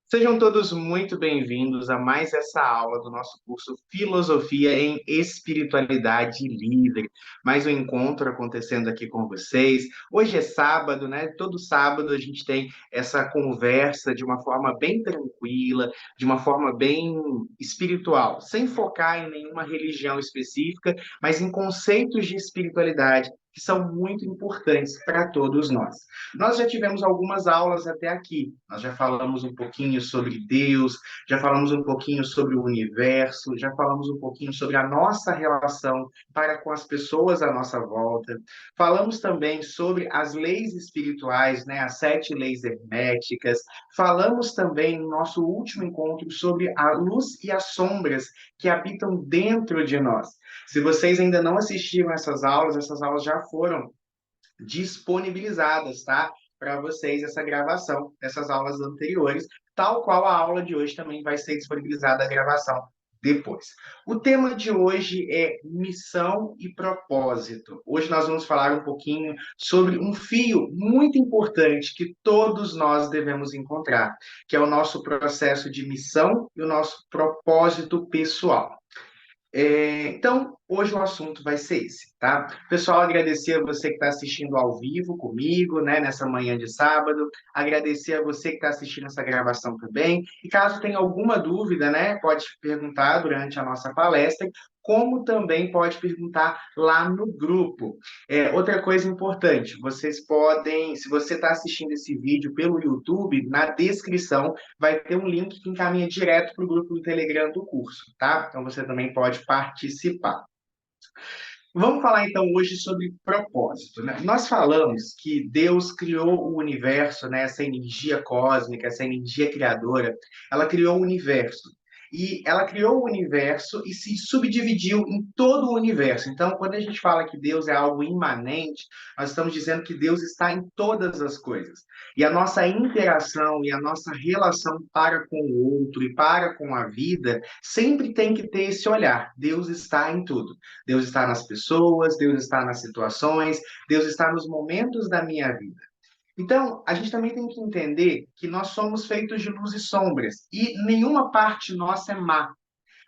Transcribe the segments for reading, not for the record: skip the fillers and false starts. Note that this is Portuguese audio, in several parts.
Sejam todos muito bem-vindos a mais essa aula do nosso curso Filosofia em Espiritualidade Livre. Mais um encontro acontecendo aqui com vocês. Hoje é sábado, né? Todo sábado a gente tem essa conversa de uma forma bem tranquila, de uma forma bem espiritual, sem focar em nenhuma religião específica, mas em conceitos de espiritualidade que são muito importantes para todos nós. Nós já tivemos algumas aulas até aqui. Nós já falamos um pouquinho sobre Deus, já falamos um pouquinho sobre o universo, já falamos um pouquinho sobre a nossa relação para com as pessoas à nossa volta. Falamos também sobre as leis espirituais, né, as sete leis herméticas. Falamos também no nosso último encontro sobre a luz e as sombras que habitam dentro de nós. Se vocês ainda não assistiram essas aulas já foram disponibilizadas, tá? Para vocês essa gravação dessas aulas anteriores, tal qual a aula de hoje também vai ser disponibilizada a gravação depois. O tema de hoje é missão e propósito. Hoje nós vamos falar um pouquinho sobre um fio muito importante que todos nós devemos encontrar, que é o nosso processo de missão e o nosso propósito pessoal. Então, hoje o assunto vai ser esse, tá? Pessoal, agradecer a você que está assistindo ao vivo comigo, né, nessa manhã de sábado. Agradecer a você que está assistindo essa gravação também. E caso tenha alguma dúvida, né, pode perguntar durante a nossa palestra, como também pode perguntar lá no grupo. Outra coisa importante, vocês podem, se você está assistindo esse vídeo pelo YouTube, na descrição vai ter um link que encaminha direto para o grupo do Telegram do curso, tá? Então você também pode participar. Vamos falar então hoje sobre propósito, né? Nós falamos que Deus criou o universo, né? Essa energia cósmica, essa energia criadora, ela criou o universo. E ela criou o universo e se subdividiu em todo o universo. Então, quando a gente fala que Deus é algo imanente, nós estamos dizendo que Deus está em todas as coisas. E a nossa interação e a nossa relação para com o outro e para com a vida sempre tem que ter esse olhar. Deus está em tudo. Deus está nas pessoas, Deus está nas situações, Deus está nos momentos da minha vida. Então, a gente também tem que entender que nós somos feitos de luz e sombras e nenhuma parte nossa é má.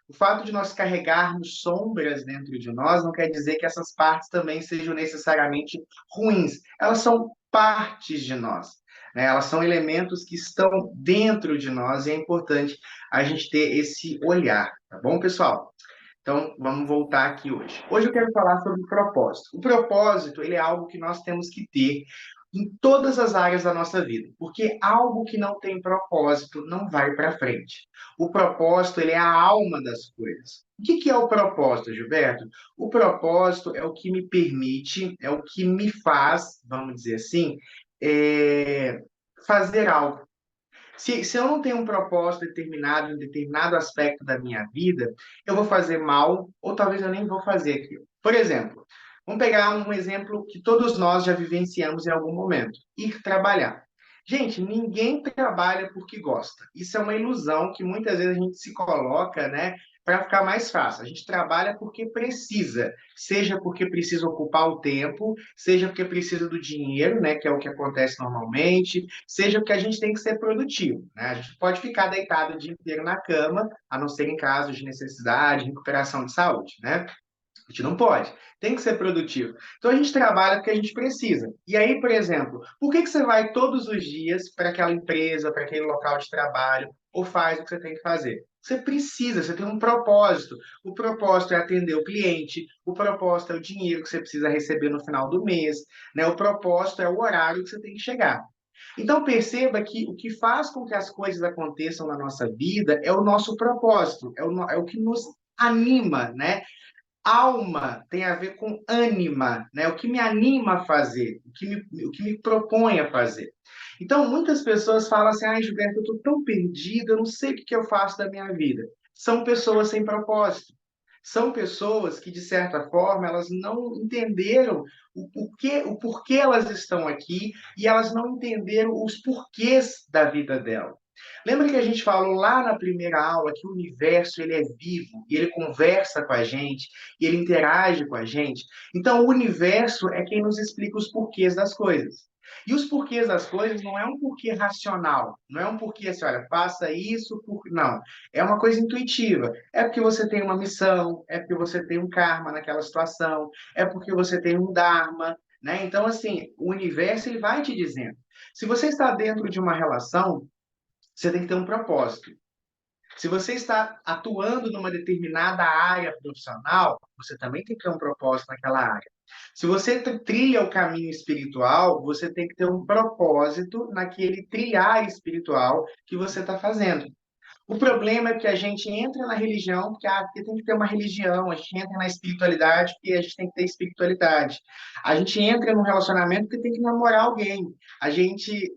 O fato de nós carregarmos sombras dentro de nós não quer dizer que essas partes também sejam necessariamente ruins. Elas são partes de nós, né? Elas são elementos que estão dentro de nós e é importante a gente ter esse olhar, tá bom, pessoal? Então, vamos voltar aqui hoje. Hoje eu quero falar sobre o propósito. O propósito, ele é algo que nós temos que ter em todas as áreas da nossa vida, porque algo que não tem propósito não vai para frente. O propósito, ele é a alma das coisas. O que é o propósito, Gilberto? O propósito é o que me permite, é o que me faz, vamos dizer assim, é, fazer algo. Se eu não tenho um propósito determinado em um determinado aspecto da minha vida, eu vou fazer mal, ou talvez eu nem vou fazer aquilo. Por exemplo, vamos pegar um exemplo que todos nós já vivenciamos em algum momento: ir trabalhar. Gente, ninguém trabalha porque gosta. Isso é uma ilusão que muitas vezes a gente se coloca, né, para ficar mais fácil. A gente trabalha porque precisa, seja porque precisa ocupar o tempo, seja porque precisa do dinheiro, né, que é o que acontece normalmente, seja porque a gente tem que ser produtivo, né? A gente pode ficar deitado o dia inteiro na cama, a não ser em casos de necessidade, recuperação de saúde, né? A gente não pode. Tem que ser produtivo. Então a gente trabalha porque a gente precisa. E aí, por exemplo, por que você vai todos os dias para aquela empresa, para aquele local de trabalho, ou faz o que você tem que fazer? Você precisa, você tem um propósito. O propósito é atender o cliente, o propósito é o dinheiro que você precisa receber no final do mês, né? O propósito é o horário que você tem que chegar. Então perceba que o que faz com que as coisas aconteçam na nossa vida é o nosso propósito, é o que nos anima, né? Alma tem a ver com ânima, né? O que me anima a fazer, o que me propõe a fazer. Então, muitas pessoas falam assim: ai, Gilberto, eu estou tão perdida, eu não sei o que eu faço da minha vida. São pessoas sem propósito. São pessoas que, de certa forma, elas não entenderam o porquê elas estão aqui e elas não entenderam os porquês da vida delas. Lembra que a gente falou lá na primeira aula que o universo ele é vivo, e ele conversa com a gente, e ele interage com a gente? Então, o universo é quem nos explica os porquês das coisas. E os porquês das coisas não é um porquê racional, não é um porquê assim, olha, faça isso, não. É uma coisa intuitiva. É porque você tem uma missão, é porque você tem um karma naquela situação, é porque você tem um dharma, né? Então, assim, o universo ele vai te dizendo. Se você está dentro de uma relação, você tem que ter um propósito. Se você está atuando numa determinada área profissional, você também tem que ter um propósito naquela área. Se você trilha o caminho espiritual, você tem que ter um propósito naquele trilhar espiritual que você está fazendo. O problema é que a gente entra na religião porque tem que ter uma religião, a gente entra na espiritualidade porque a gente tem que ter espiritualidade. A gente entra num relacionamento porque tem que namorar alguém. A gente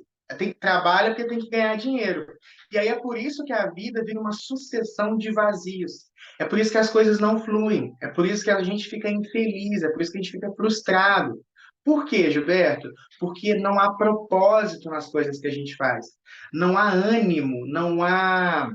trabalha porque tem que ganhar dinheiro. E aí é por isso que a vida vira uma sucessão de vazios. É por isso que as coisas não fluem. É por isso que a gente fica infeliz. É por isso que a gente fica frustrado. Por quê, Gilberto? Porque não há propósito nas coisas que a gente faz. Não há ânimo, não há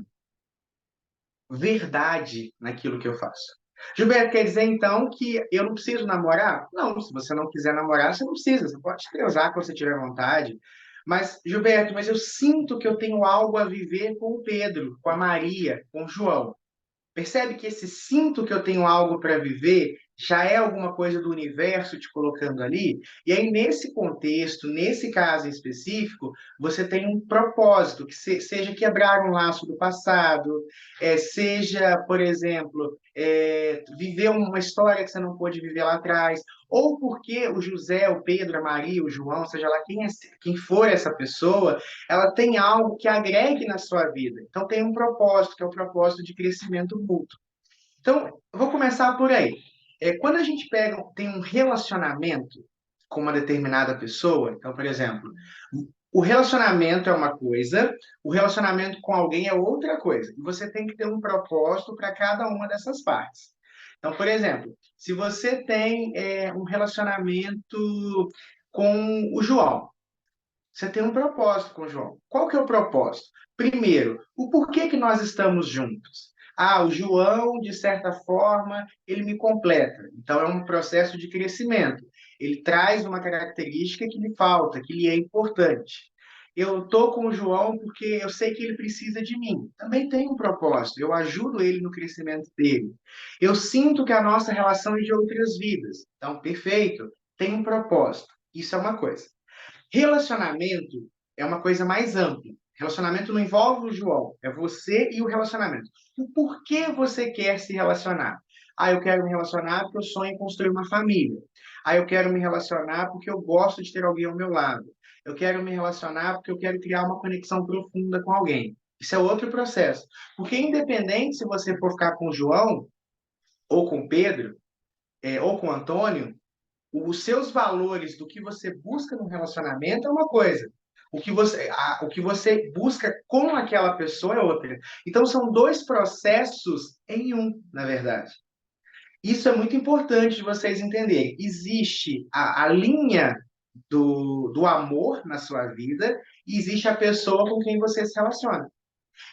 verdade naquilo que eu faço. Gilberto, quer dizer então que eu não preciso namorar? Não, se você não quiser namorar, você não precisa. Você pode transar quando você tiver vontade. Mas, Gilberto, mas eu sinto que eu tenho algo a viver com o Pedro, com a Maria, com o João. Percebe que esse sinto que eu tenho algo para viver já é alguma coisa do universo te colocando ali? E aí, nesse contexto, nesse caso em específico, você tem um propósito, que seja quebrar um laço do passado, seja, por exemplo, viver uma história que você não pôde viver lá atrás, ou porque o José, o Pedro, a Maria, o João, seja lá quem for essa pessoa, ela tem algo que agregue na sua vida. Então, tem um propósito, que é o propósito de crescimento mútuo. Então, eu vou começar por aí. Quando a gente tem um relacionamento com uma determinada pessoa, então, por exemplo, o relacionamento é uma coisa, o relacionamento com alguém é outra coisa. E você tem que ter um propósito para cada uma dessas partes. Então, por exemplo, se você tem um relacionamento com o João, você tem um propósito com o João. Qual que é o propósito? Primeiro, o porquê que nós estamos juntos. Ah, o João, de certa forma, ele me completa. Então, é um processo de crescimento. Ele traz uma característica que lhe falta, que lhe é importante. Eu estou com o João porque eu sei que ele precisa de mim. Também tem um propósito. Eu ajudo ele no crescimento dele. Eu sinto que a nossa relação é de outras vidas. Então, perfeito. Tem um propósito. Isso é uma coisa. Relacionamento é uma coisa mais ampla. Relacionamento não envolve o João, é você e o relacionamento. O porquê você quer se relacionar? Ah, eu quero me relacionar porque eu sonho em construir uma família. Ah, eu quero me relacionar porque eu gosto de ter alguém ao meu lado. Eu quero me relacionar porque eu quero criar uma conexão profunda com alguém. Isso é outro processo. Porque independente se você for ficar com o João, ou com o Pedro, ou com o Antônio, os seus valores do que você busca no relacionamento é uma coisa. O que você busca com aquela pessoa é outra. Então, são dois processos em um, na verdade. Isso é muito importante de vocês entenderem. Existe a linha do amor na sua vida e existe a pessoa com quem você se relaciona.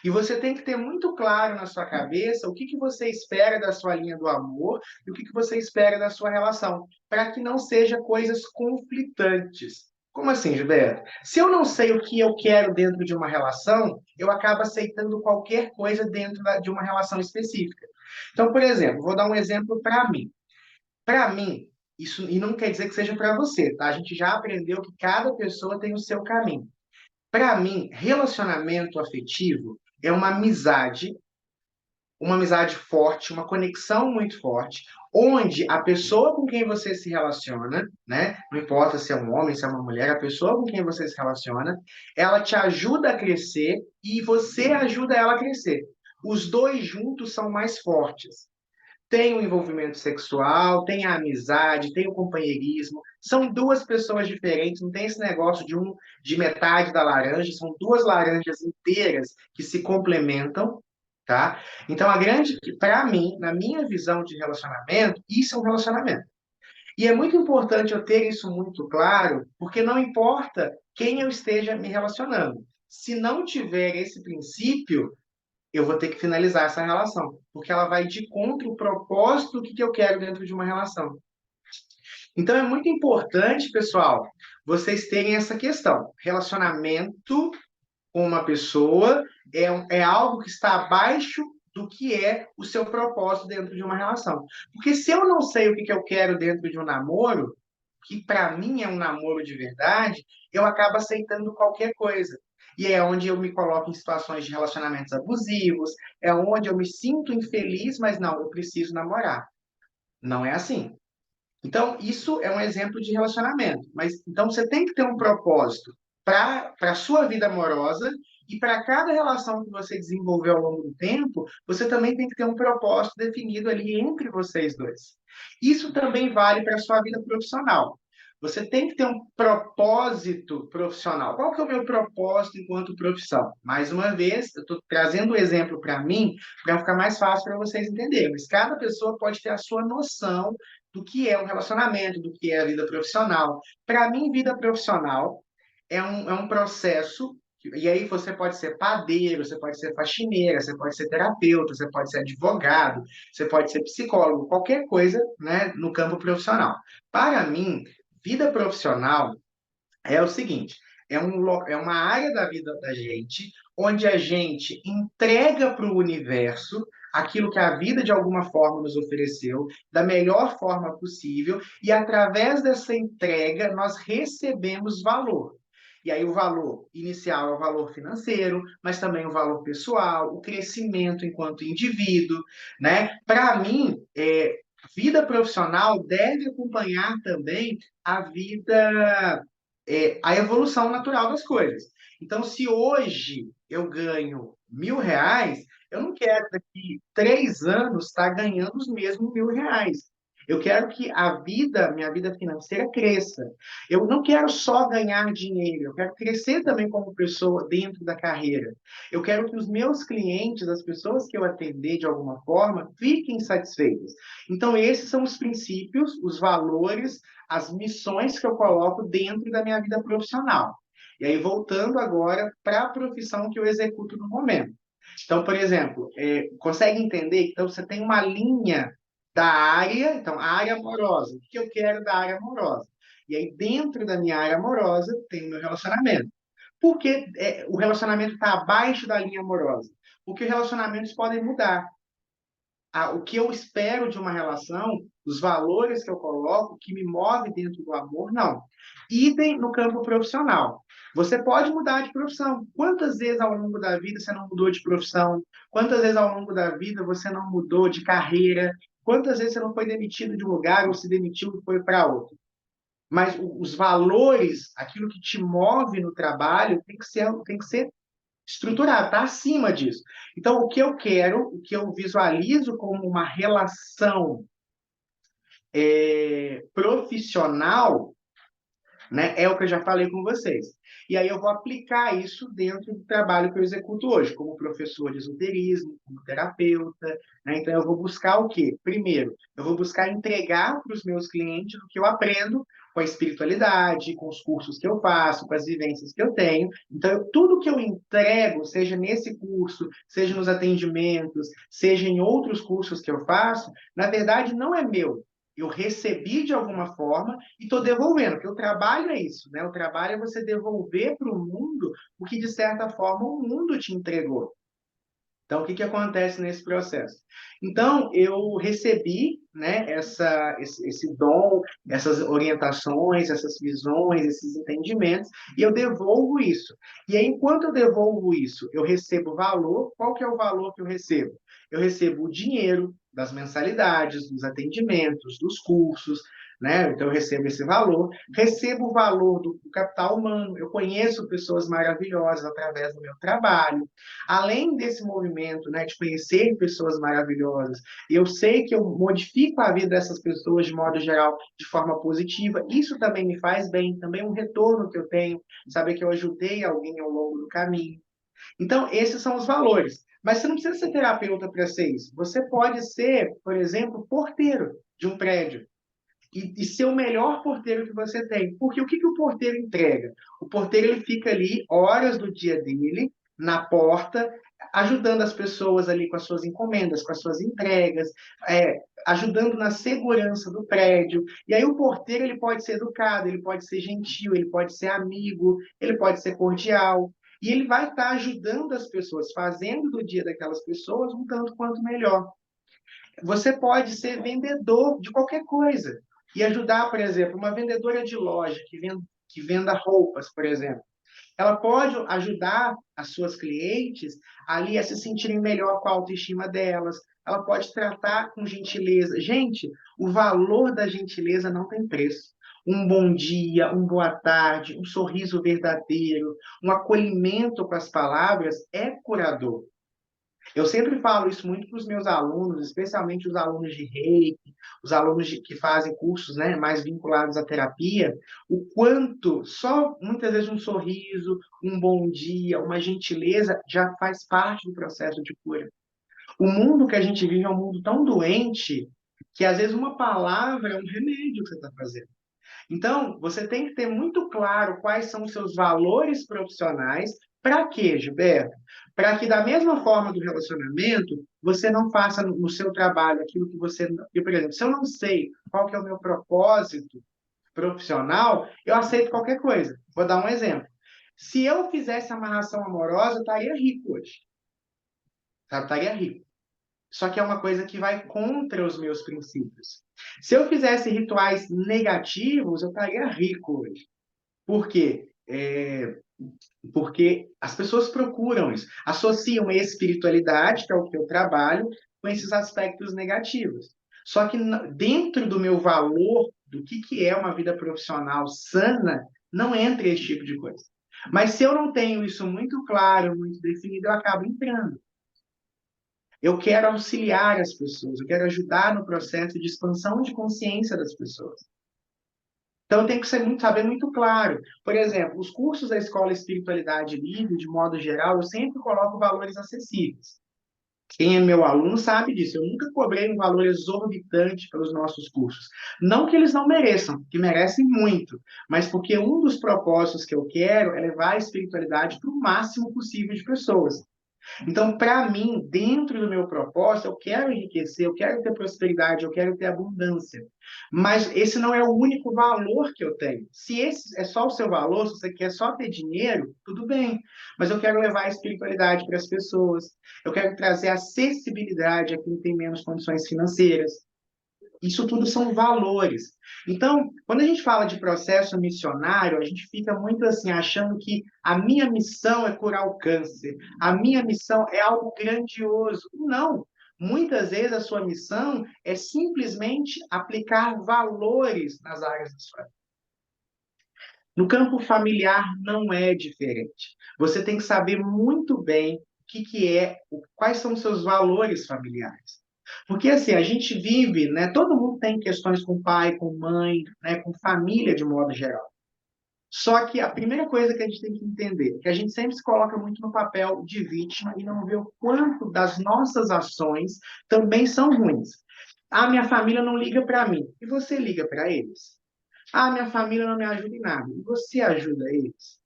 E você tem que ter muito claro na sua cabeça o que você espera da sua linha do amor e o que você espera da sua relação, para que não seja coisas conflitantes. Como assim, Gilberto? Se eu não sei o que eu quero dentro de uma relação, eu acabo aceitando qualquer coisa dentro de uma relação específica. Então, por exemplo, vou dar um exemplo para mim. Para mim, isso e não quer dizer que seja para você, tá? A gente já aprendeu que cada pessoa tem o seu caminho. Para mim, relacionamento afetivo é uma amizade forte, uma conexão muito forte, onde a pessoa com quem você se relaciona, né, não importa se é um homem, se é uma mulher, a pessoa com quem você se relaciona, ela te ajuda a crescer e você ajuda ela a crescer. Os dois juntos são mais fortes. Tem o envolvimento sexual, tem a amizade, tem o companheirismo. São duas pessoas diferentes, não tem esse negócio de metade da laranja, são duas laranjas inteiras que se complementam, tá? Então, para mim, na minha visão de relacionamento, isso é um relacionamento. E é muito importante eu ter isso muito claro, porque não importa quem eu esteja me relacionando. Se não tiver esse princípio, eu vou ter que finalizar essa relação, porque ela vai de contra o propósito do que eu quero dentro de uma relação. Então é muito importante, pessoal, vocês terem essa questão. Relacionamento com uma pessoa é algo que está abaixo do que é o seu propósito dentro de uma relação. Porque se eu não sei o que que eu quero dentro de um namoro, que para mim é um namoro de verdade, eu acabo aceitando qualquer coisa. E é onde eu me coloco em situações de relacionamentos abusivos, é onde eu me sinto infeliz, mas não, eu preciso namorar. Não é assim. Então, isso é um exemplo de relacionamento. Mas então você tem que ter um propósito para a sua vida amorosa e para cada relação que você desenvolver ao longo do tempo, você também tem que ter um propósito definido ali entre vocês dois. Isso também vale para a sua vida profissional. Você tem que ter um propósito profissional. Qual que é o meu propósito enquanto profissão? Mais uma vez, eu estou trazendo o exemplo para mim, para ficar mais fácil para vocês entenderem. Mas cada pessoa pode ter a sua noção do que é um relacionamento, do que é a vida profissional. Para mim, vida profissional é um processo, e aí você pode ser padeiro, você pode ser faxineira, você pode ser terapeuta, você pode ser advogado, você pode ser psicólogo, qualquer coisa, né, no campo profissional. Para mim, vida profissional é o seguinte: é uma área da vida da gente onde a gente entrega para o universo aquilo que a vida de alguma forma nos ofereceu, da melhor forma possível, e através dessa entrega nós recebemos valor. E aí o valor inicial é o valor financeiro, mas também o valor pessoal, o crescimento enquanto indivíduo, né? Para mim, vida profissional deve acompanhar também a vida a evolução natural das coisas. Então, se hoje eu ganho R$ 1.000, eu não quero daqui 3 anos estar ganhando os mesmos R$ 1.000. Eu quero que a vida, minha vida financeira, cresça. Eu não quero só ganhar dinheiro, eu quero crescer também como pessoa dentro da carreira. Eu quero que os meus clientes, as pessoas que eu atender de alguma forma, fiquem satisfeitas. Então, esses são os princípios, os valores, as missões que eu coloco dentro da minha vida profissional. E aí, voltando agora para a profissão que eu executo no momento. Então, por exemplo, consegue entender? Então, você tem uma linha da área, então, a área amorosa. O que eu quero da área amorosa? E aí, dentro da minha área amorosa, tem o meu relacionamento. Por que o relacionamento está abaixo da linha amorosa? Porque relacionamentos podem mudar. O que eu espero de uma relação, os valores que eu coloco, que me move dentro do amor, não. Idem no campo profissional. Você pode mudar de profissão. Quantas vezes ao longo da vida você não mudou de profissão? Quantas vezes ao longo da vida você não mudou de carreira? Quantas vezes você não foi demitido de um lugar ou se demitiu e foi para outro? Mas os valores, aquilo que te move no trabalho, tem que ser estruturado, está acima disso. Então, o que eu quero, o que eu visualizo como uma relação profissional, né, é o que eu já falei com vocês. E aí eu vou aplicar isso dentro do trabalho que eu executo hoje, como professor de esoterismo, como terapeuta, né? Então eu vou buscar o quê? Primeiro, eu vou buscar entregar para os meus clientes o que eu aprendo com a espiritualidade, com os cursos que eu faço, com as vivências que eu tenho. Então, tudo que eu entrego, seja nesse curso, seja nos atendimentos, seja em outros cursos que eu faço, na verdade não é meu. Eu recebi de alguma forma e estou devolvendo, porque o trabalho é isso, né? O trabalho é você devolver para o mundo o que, de certa forma, o mundo te entregou. Então, o que acontece nesse processo? Então, eu recebi, né, esse dom, essas orientações, essas visões, esses entendimentos, e eu devolvo isso. E aí, enquanto eu devolvo isso, eu recebo valor. Qual que é o valor que eu recebo? Eu recebo o dinheiro das mensalidades, dos atendimentos, dos cursos, né? Então, eu recebo esse valor. Recebo o valor do capital humano. Eu conheço pessoas maravilhosas através do meu trabalho. Além desse movimento, né, de conhecer pessoas maravilhosas, eu sei que eu modifico a vida dessas pessoas de modo geral de forma positiva. Isso também me faz bem, também é um retorno que eu tenho, saber que eu ajudei alguém ao longo do caminho. Então, esses são os valores. Mas você não precisa ser terapeuta para ser isso. Você pode ser, por exemplo, porteiro de um prédio. E ser o melhor porteiro que você tem. Porque o que o porteiro entrega? O porteiro ele fica ali horas do dia dele, na porta, ajudando as pessoas ali com as suas encomendas, com as suas entregas, é, ajudando na segurança do prédio. E aí o porteiro ele pode ser educado, ele pode ser gentil, ele pode ser amigo, ele pode ser cordial. E ele vai estar ajudando as pessoas, fazendo do dia daquelas pessoas um tanto quanto melhor. Você pode ser vendedor de qualquer coisa e ajudar, por exemplo, uma vendedora de loja que venda roupas, por exemplo. Ela pode ajudar as suas clientes ali a se sentirem melhor com a autoestima delas. Ela pode tratar com gentileza. Gente, o valor da gentileza não tem preço. Um bom dia, uma boa tarde, um sorriso verdadeiro, um acolhimento com as palavras é curador. Eu sempre falo isso muito para os meus alunos, especialmente os alunos de Reiki, os alunos que fazem cursos, né, mais vinculados à terapia, o quanto só muitas vezes um sorriso, um bom dia, uma gentileza já faz parte do processo de cura. O mundo que a gente vive é um mundo tão doente que às vezes uma palavra é um remédio que você está fazendo. Então, você tem que ter muito claro quais são os seus valores profissionais. Para quê, Gilberto? Para que, da mesma forma do relacionamento, você não faça no seu trabalho aquilo que você. Eu, por exemplo, se eu não sei qual que é o meu propósito profissional, eu aceito qualquer coisa. Vou dar um exemplo. Se eu fizesse amarração amorosa, eu estaria rico hoje. Sabe? Estaria rico. Só que é uma coisa que vai contra os meus princípios. Se eu fizesse rituais negativos, eu estaria rico hoje. Por quê? Porque as pessoas procuram isso, associam a espiritualidade, que é o que eu trabalho, com esses aspectos negativos. Só que dentro do meu valor, do que é uma vida profissional sana, não entra esse tipo de coisa. Mas se eu não tenho isso muito claro, muito definido, eu acabo entrando. Eu quero auxiliar as pessoas, eu quero ajudar no processo de expansão de consciência das pessoas. Então, tem que saber muito claro. Por exemplo, os cursos da Escola Espiritualidade Livre, de modo geral, eu sempre coloco valores acessíveis. Quem é meu aluno sabe disso. Eu nunca cobrei um valor exorbitante pelos nossos cursos. Não que eles não mereçam, que merecem muito, mas porque um dos propósitos que eu quero é levar a espiritualidade para o máximo possível de pessoas. Então, para mim, dentro do meu propósito, eu quero enriquecer, eu quero ter prosperidade, eu quero ter abundância. Mas esse não é o único valor que eu tenho. Se esse é só o seu valor, se você quer só ter dinheiro, tudo bem. Mas eu quero levar a espiritualidade para as pessoas. Eu quero trazer acessibilidade a quem tem menos condições financeiras. Isso tudo são valores. Então, quando a gente fala de processo missionário, a gente fica muito assim, achando que a minha missão é curar o câncer, a minha missão é algo grandioso. Não. Muitas vezes a sua missão é simplesmente aplicar valores nas áreas da sua vida. No campo familiar não é diferente. Você tem que saber muito bem quais são os seus valores familiares. Porque assim, a gente vive, né? Todo mundo tem questões com pai, com mãe, né, com família de modo geral. Só que a primeira coisa que a gente tem que entender é que a gente sempre se coloca muito no papel de vítima e não vê o quanto das nossas ações também são ruins. Ah, minha família não liga para mim. E você liga para eles? Ah, minha família não me ajuda em nada. E você ajuda eles?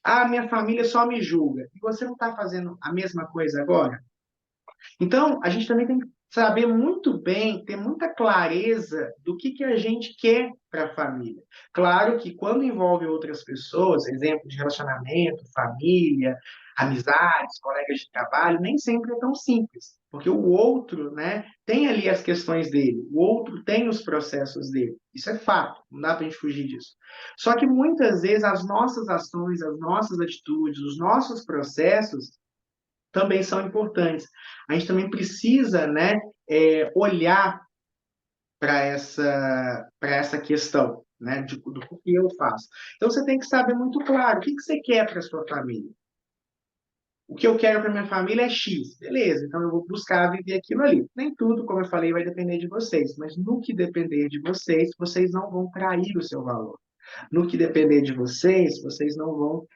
Ah, minha família só me julga. E você não está fazendo a mesma coisa agora? Então, a gente também tem que saber muito bem, ter muita clareza do que a gente quer para a família. Claro que quando envolve outras pessoas, exemplo de relacionamento, família, amizades, colegas de trabalho, nem sempre é tão simples, porque o outro, né, tem ali as questões dele, o outro tem os processos dele. Isso é fato, não dá para a gente fugir disso. Só que muitas vezes as nossas ações, as nossas atitudes, os nossos processos também são importantes. A gente também precisa, né, olhar para essa questão, né, do que eu faço. Então, você tem que saber muito claro o que você quer para a sua família. O que eu quero para minha família é X, beleza, então eu vou buscar viver aquilo ali. Nem tudo, como eu falei, vai depender de vocês, mas no que depender de vocês, vocês não vão trair o seu valor. No que depender de vocês, vocês não vão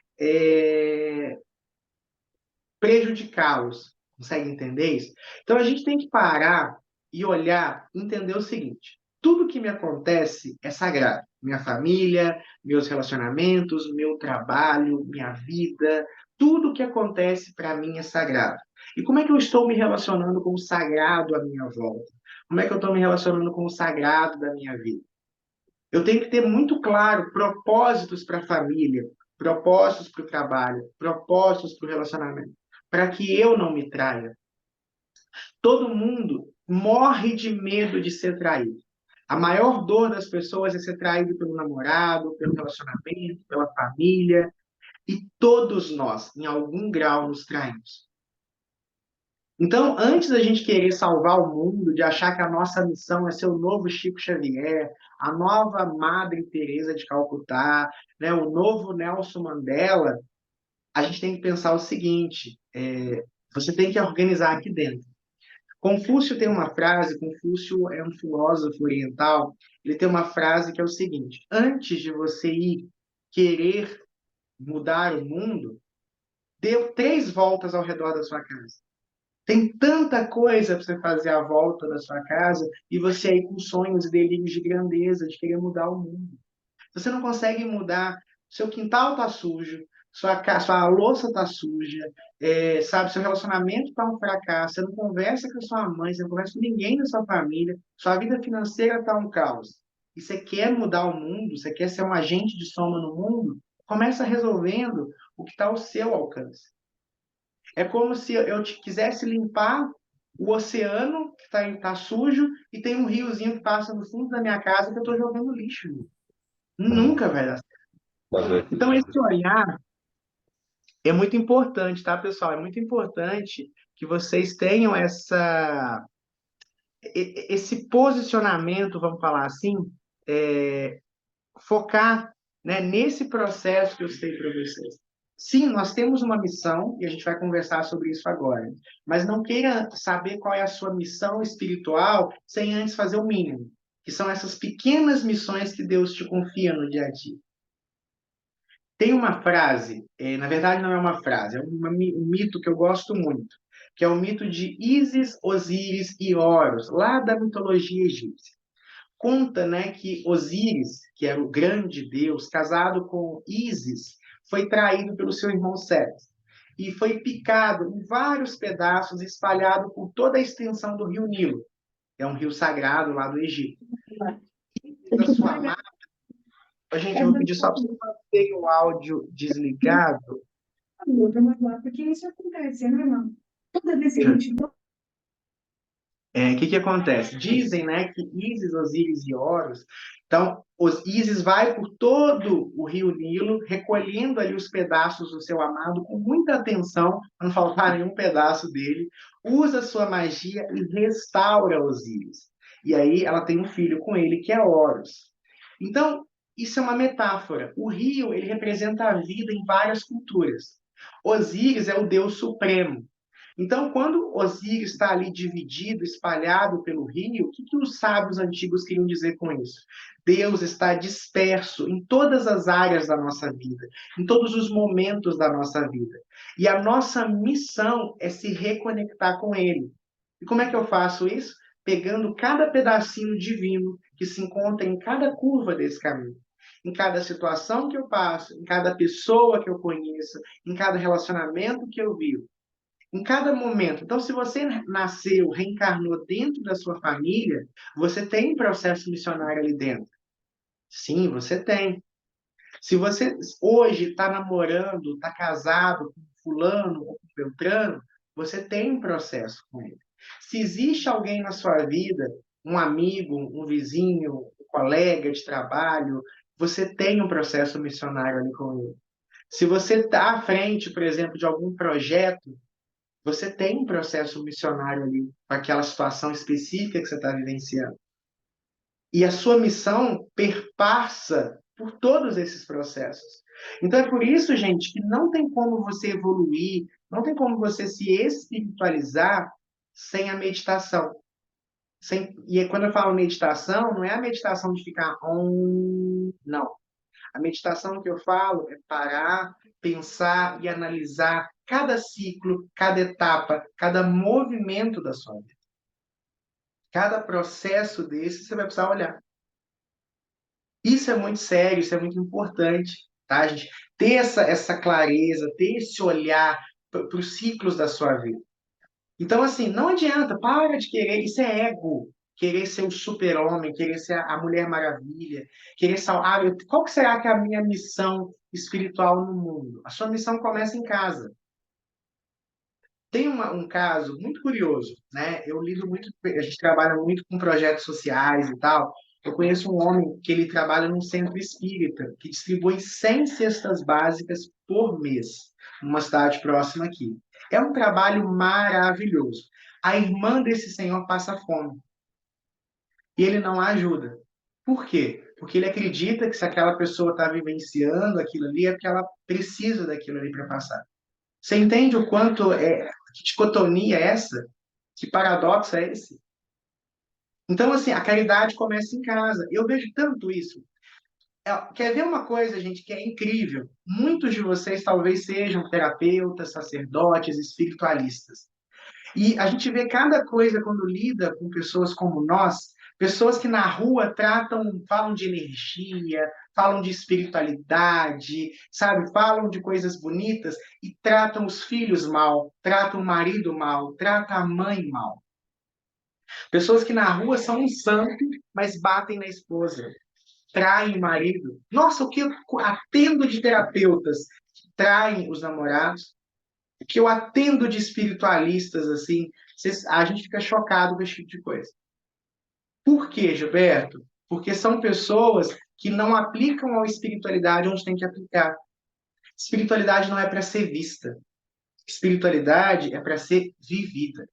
prejudicá-los. Consegue entender isso? Então a gente tem que parar e olhar, entender o seguinte: tudo que me acontece é sagrado. Minha família, meus relacionamentos, meu trabalho, minha vida, Tudo que acontece para mim é sagrado. E como é que eu estou me relacionando com o sagrado à minha volta? Como é que eu estou me relacionando com o sagrado da minha vida? Eu tenho que ter muito claro propósitos para a família, propósitos para o trabalho, propósitos para o relacionamento, para que eu não me traia. Todo mundo morre de medo de ser traído. A maior dor das pessoas é ser traído pelo namorado, pelo relacionamento, pela família, e todos nós, em algum grau, nos traímos. Então, antes da gente querer salvar o mundo, de achar que a nossa missão é ser o novo Chico Xavier, a nova Madre Teresa de Calcutá, né, o novo Nelson Mandela, a gente tem que pensar o seguinte: você tem que organizar aqui dentro. Confúcio tem uma frase, Confúcio é um filósofo oriental, ele tem uma frase que é o seguinte: antes de você ir querer mudar o mundo, dê 3 voltas ao redor da sua casa. Tem tanta coisa para você fazer à volta da sua casa e você aí com sonhos e delírios de grandeza, de querer mudar o mundo. Você não consegue mudar, seu quintal está sujo, sua louça está suja, sabe, seu relacionamento está um fracasso, você não conversa com a sua mãe, você não conversa com ninguém da sua família, sua vida financeira está um caos. E você quer mudar o mundo, você quer ser um agente de soma no mundo, começa resolvendo o que está ao seu alcance. É como se eu quisesse limpar o oceano que está sujo e tem um riozinho que passa no fundo da minha casa que eu estou jogando lixo. Nunca vai dar certo. Então, esse olhar é muito importante, tá, pessoal? É muito importante que vocês tenham esse posicionamento, vamos falar assim, focar, né, nesse processo que eu citei para vocês. Sim, nós temos uma missão e a gente vai conversar sobre isso agora. Mas não queira saber qual é a sua missão espiritual sem antes fazer o mínimo, que são essas pequenas missões que Deus te confia no dia a dia. Tem uma frase, na verdade não é uma frase, é um mito que eu gosto muito, que é o mito de Ísis, Osíris e Horus, lá da mitologia egípcia. Conta, né, que Osíris, que era o grande deus, casado com Ísis, foi traído pelo seu irmão Sete e foi picado em vários pedaços, espalhado por toda a extensão do rio Nilo. É um rio sagrado lá do Egito. Da sua amada, a gente vai pedir só para você manter o áudio desligado. Porque isso acontece, é normal. Toda vez que a gente. O que acontece? Dizem, né, que Ísis, Osíris e Horus, então, os Ísis vai por todo o rio Nilo, recolhendo ali os pedaços do seu amado com muita atenção, para não faltar nenhum pedaço dele, usa sua magia e restaura Osíris. E aí ela tem um filho com ele, que é Horus. Então, isso é uma metáfora. O rio, ele representa a vida em várias culturas. Osíris é o deus supremo. Então, quando Osíris está ali dividido, espalhado pelo rio, o que os sábios antigos queriam dizer com isso? Deus está disperso em todas as áreas da nossa vida, em todos os momentos da nossa vida. E a nossa missão é se reconectar com Ele. E como é que eu faço isso? Pegando cada pedacinho divino que se encontra em cada curva desse caminho. Em cada situação que eu passo, em cada pessoa que eu conheço, em cada relacionamento que eu vivo. Em cada momento. Então, se você nasceu, reencarnou dentro da sua família, você tem um processo missionário ali dentro. Sim, você tem. Se você hoje está namorando, está casado com fulano ou com Beltrano, você tem um processo com ele. Se existe alguém na sua vida, um amigo, um vizinho, um colega de trabalho, você tem um processo missionário ali com ele. Se você está à frente, por exemplo, de algum projeto, você tem um processo missionário ali para aquela situação específica que você está vivenciando. E a sua missão perpassa por todos esses processos. Então é por isso, gente, que não tem como você evoluir, não tem como você se espiritualizar sem a meditação. E quando eu falo meditação, não é a meditação de ficar não. A meditação que eu falo é parar, pensar e analisar cada ciclo, cada etapa, cada movimento da sua vida. Cada processo desse você vai precisar olhar. Isso é muito sério, isso é muito importante, tá, gente? ter essa clareza, ter esse olhar para os ciclos da sua vida. Então, assim, não adianta, para de querer, isso é ego. Querer ser o super-homem, querer ser a Mulher Maravilha, querer salvar. Qual que será que é a minha missão espiritual no mundo? A sua missão começa em casa. Tem um caso muito curioso, né? Eu lido muito, a gente trabalha muito com projetos sociais e tal. Eu conheço um homem que ele trabalha num centro espírita, que distribui 100 cestas básicas por mês, numa cidade próxima aqui. É um trabalho maravilhoso. A irmã desse senhor passa fome e ele não a ajuda. Por quê? Porque ele acredita que se aquela pessoa está vivenciando aquilo ali, é porque ela precisa daquilo ali para passar. Você entende o quanto que dicotomia é essa? Que paradoxo é esse? Então, assim, a caridade começa em casa. Eu vejo tanto isso. Quer ver uma coisa, gente, que é incrível? Muitos de vocês talvez sejam terapeutas, sacerdotes, espiritualistas. E a gente vê cada coisa quando lida com pessoas como nós, pessoas que na rua falam de energia, falam de espiritualidade, sabe? Falam de coisas bonitas e tratam os filhos mal, tratam o marido mal, tratam a mãe mal. Pessoas que na rua são um santo, mas batem na esposa, traem o marido. Nossa, o que eu atendo de terapeutas que traem os namorados, que eu atendo de espiritualistas, assim, a gente fica chocado com esse tipo de coisa. Por quê, Gilberto? Porque são pessoas que não aplicam a espiritualidade onde tem que aplicar. Espiritualidade não é para ser vista. Espiritualidade é para ser vivida.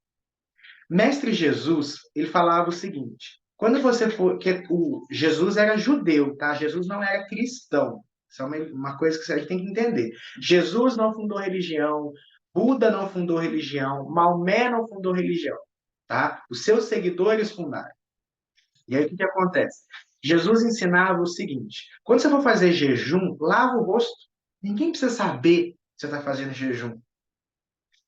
Mestre Jesus, ele falava o seguinte: quando você for, que o Jesus era judeu, tá? Jesus não era cristão. Isso é uma coisa que a gente tem que entender. Jesus não fundou religião, Buda não fundou religião, Maomé não fundou religião, tá? Os seus seguidores fundaram. E aí o que que acontece? Jesus ensinava o seguinte: quando você for fazer jejum, lava o rosto. Ninguém precisa saber que você está fazendo jejum.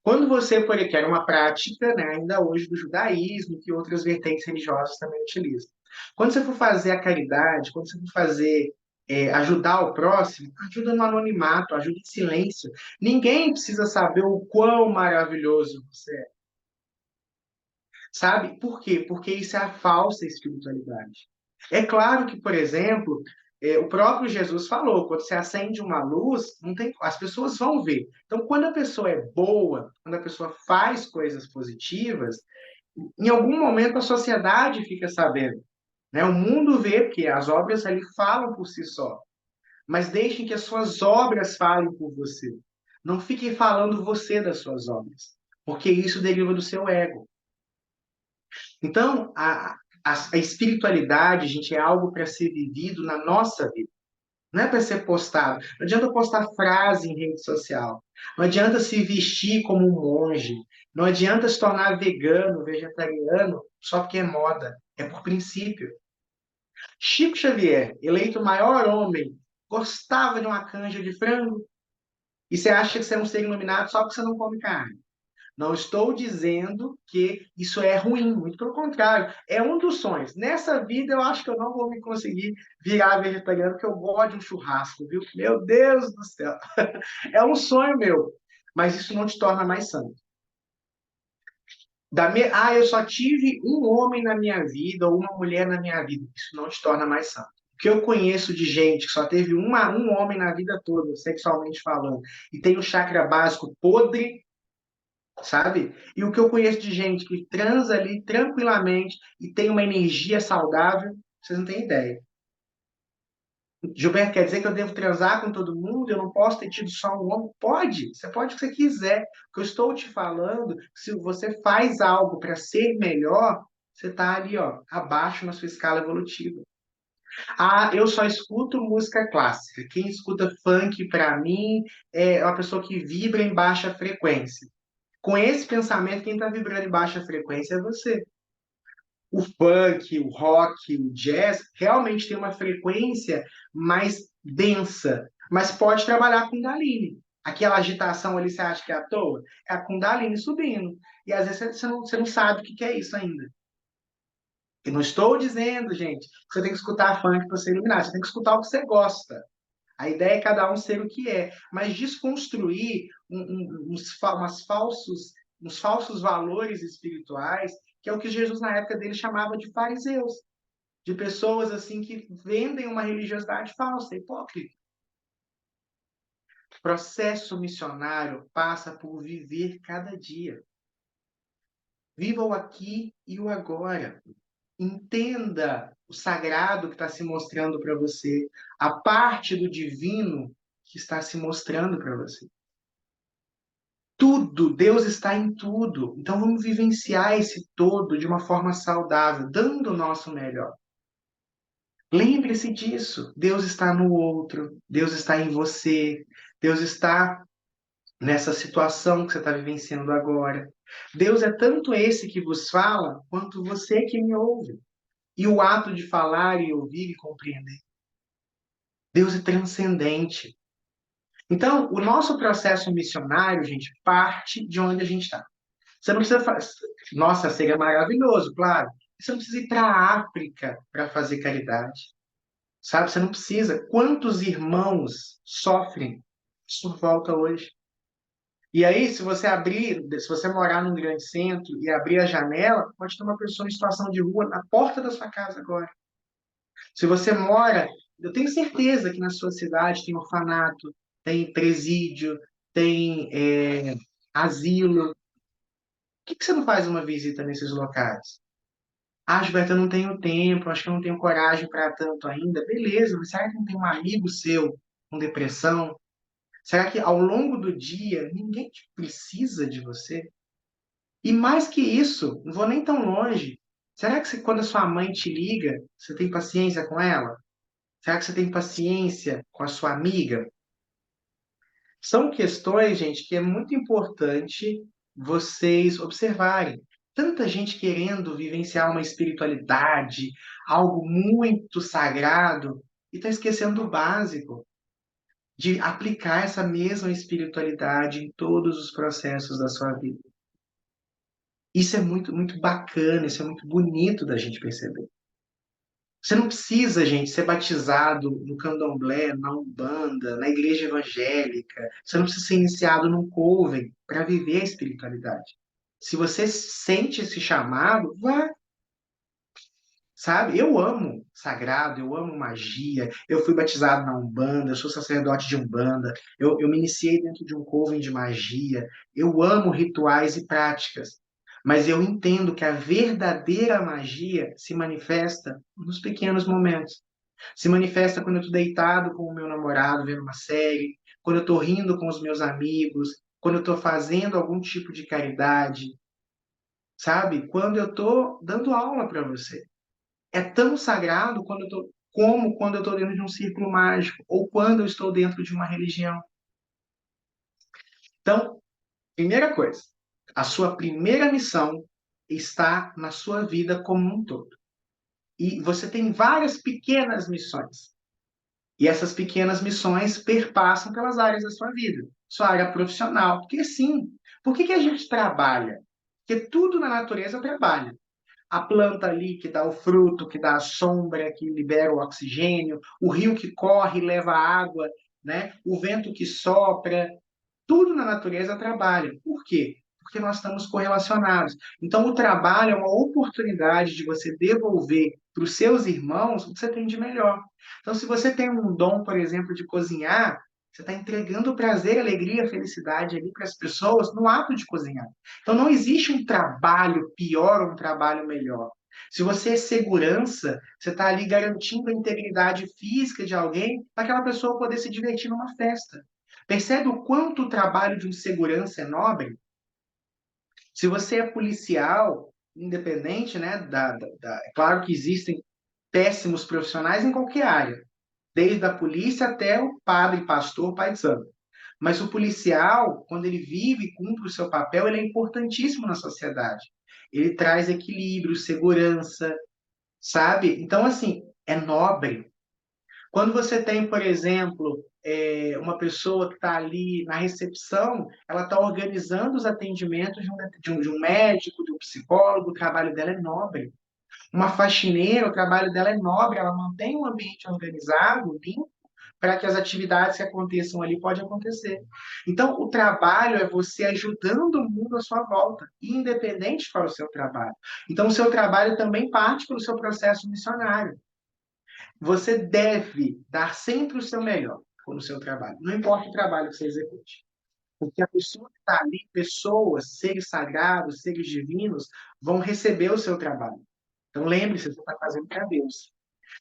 Quando você for, que era uma prática, né, ainda hoje do judaísmo, que outras vertentes religiosas também utilizam. Quando você for fazer a caridade, quando você for fazer, ajudar o próximo, ajuda no anonimato, ajuda em silêncio. Ninguém precisa saber o quão maravilhoso você é. Sabe? Por quê? Porque isso é a falsa espiritualidade. É claro que, por exemplo, o próprio Jesus falou, quando você acende uma luz, não tem, as pessoas vão ver. Então, quando a pessoa é boa, quando a pessoa faz coisas positivas, em algum momento a sociedade fica sabendo, né? O mundo vê, porque as obras ali falam por si só. Mas deixem que as suas obras falem por você. Não fiquem falando você das suas obras, porque isso deriva do seu ego. Então, a espiritualidade, gente, é algo para ser vivido na nossa vida. Não é para ser postado. Não adianta postar frase em rede social. Não adianta se vestir como um monge. Não adianta se tornar vegano, vegetariano, só porque é moda. É por princípio. Chico Xavier, eleito o maior homem, gostava de uma canja de frango. E você acha que você é um ser iluminado só porque você não come carne. Não estou dizendo que isso é ruim, muito pelo contrário, é um dos sonhos. Nessa vida eu acho que eu não vou me conseguir virar vegetariano, porque eu gosto de um churrasco, viu? Meu Deus do céu! É um sonho meu, mas isso não te torna mais santo. Eu só tive um homem na minha vida ou uma mulher na minha vida. Isso não te torna mais santo. O que eu conheço de gente que só teve um homem na vida toda, sexualmente falando, e tem o chakra básico podre, sabe? E o que eu conheço de gente que transa ali tranquilamente e tem uma energia saudável, vocês não têm ideia. Gilberto, quer dizer que eu devo transar com todo mundo? Eu não posso ter tido só um homem? Pode, você pode o que você quiser. O que eu estou te falando, se você faz algo para ser melhor, você está ali, ó, abaixo na sua escala evolutiva. Ah, eu só escuto música clássica. Quem escuta funk, para mim, é uma pessoa que vibra em baixa frequência. Com esse pensamento, quem está vibrando em baixa frequência é você. O funk, o rock, o jazz realmente tem uma frequência mais densa, mas pode trabalhar com Kundalini. Aquela agitação ali, você acha que é à toa? É a Kundalini subindo. E às vezes você não sabe o que é isso ainda. Eu não estou dizendo, gente, que você tem que escutar funk para ser iluminado. Você tem que escutar o que você gosta. A ideia é cada um ser o que é, mas desconstruir uns falsos valores espirituais, que é o que Jesus na época dele chamava de fariseus, de pessoas assim que vendem uma religiosidade falsa, hipócrita. O processo missionário passa por viver cada dia. Viva o aqui e o agora. Entenda o sagrado que está se mostrando para você, a parte do divino que está se mostrando para você. Tudo, Deus está em tudo. Então vamos vivenciar esse todo de uma forma saudável, dando o nosso melhor. Lembre-se disso. Deus está no outro, Deus está em você, Deus está nessa situação que você está vivenciando agora. Deus é tanto esse que vos fala, quanto você que me ouve. E o ato de falar e ouvir e compreender. Deus é transcendente. Então, o nosso processo missionário, gente, parte de onde a gente está. Você não precisa fazer. Nossa, seria maravilhoso, claro. Você não precisa ir para a África para fazer caridade. Sabe? Você não precisa. Quantos irmãos sofrem por volta hoje? E aí, se você morar num grande centro e abrir a janela, pode ter uma pessoa em situação de rua na porta da sua casa agora. Se você mora, eu tenho certeza que na sua cidade tem orfanato, tem presídio, tem asilo. Por que você não faz uma visita nesses locais? Ah, Gilberto, eu não tenho tempo, acho que eu não tenho coragem para tanto ainda. Beleza, mas será que não tem um amigo seu com depressão? Será que ao longo do dia ninguém precisa de você? E mais que isso, não vou nem tão longe. Será que quando a sua mãe te liga, você tem paciência com ela? Será que você tem paciência com a sua amiga? São questões, gente, que é muito importante vocês observarem. Tanta gente querendo vivenciar uma espiritualidade, algo muito sagrado, e está esquecendo do básico, de aplicar essa mesma espiritualidade em todos os processos da sua vida. Isso é muito, muito bacana, isso é muito bonito da gente perceber. Você não precisa, gente, ser batizado no candomblé, na umbanda, na igreja evangélica. Você não precisa ser iniciado num coven para viver a espiritualidade. Se você sente esse chamado, vá, sabe? Eu amo sagrado, eu amo magia. Eu fui batizado na umbanda, eu sou sacerdote de umbanda. Eu me iniciei dentro de um coven de magia. Eu amo rituais e práticas. Mas eu entendo que a verdadeira magia se manifesta nos pequenos momentos. Se manifesta quando eu estou deitado com o meu namorado vendo uma série, quando eu estou rindo com os meus amigos, quando eu estou fazendo algum tipo de caridade, sabe? Quando eu estou dando aula para você. É tão sagrado como quando eu estou dentro de um círculo mágico ou quando eu estou dentro de uma religião. Então, primeira coisa, a sua primeira missão está na sua vida como um todo. E você tem várias pequenas missões. E essas pequenas missões perpassam pelas áreas da sua vida, sua área profissional. Porque sim, por que a gente trabalha? Porque tudo na natureza trabalha. A planta ali que dá o fruto, que dá a sombra, que libera o oxigênio, o rio que corre e leva a água, né? O vento que sopra, tudo na natureza trabalha. Por quê? Porque nós estamos correlacionados. Então, o trabalho é uma oportunidade de você devolver para os seus irmãos o que você tem de melhor. Então, se você tem um dom, por exemplo, de cozinhar, você está entregando prazer, alegria, felicidade ali para as pessoas no ato de cozinhar. Então, não existe um trabalho pior ou um trabalho melhor. Se você é segurança, você está ali garantindo a integridade física de alguém para aquela pessoa poder se divertir numa festa. Percebe o quanto o trabalho de um segurança é nobre? Se você é policial, independente, né, é claro que existem péssimos profissionais em qualquer área, desde a polícia até o padre, pastor, pai de santo. Mas o policial, quando ele vive e cumpre o seu papel, ele é importantíssimo na sociedade. Ele traz equilíbrio, segurança, sabe? Então, assim, é nobre. Quando você tem, por exemplo, uma pessoa que está ali na recepção, ela está organizando os atendimentos de um médico, de um psicólogo, o trabalho dela é nobre. Uma faxineira, o trabalho dela é nobre, ela mantém o ambiente organizado, limpo, para que as atividades que aconteçam ali podem acontecer. Então, o trabalho é você ajudando o mundo à sua volta, independente qual é o seu trabalho. Então, o seu trabalho também parte pelo seu processo missionário. Você deve dar sempre o seu melhor no seu trabalho, não importa o trabalho que você execute. Porque a pessoa que está ali, pessoas, seres sagrados, seres divinos, vão receber o seu trabalho. Então, lembre-se, você está fazendo para Deus.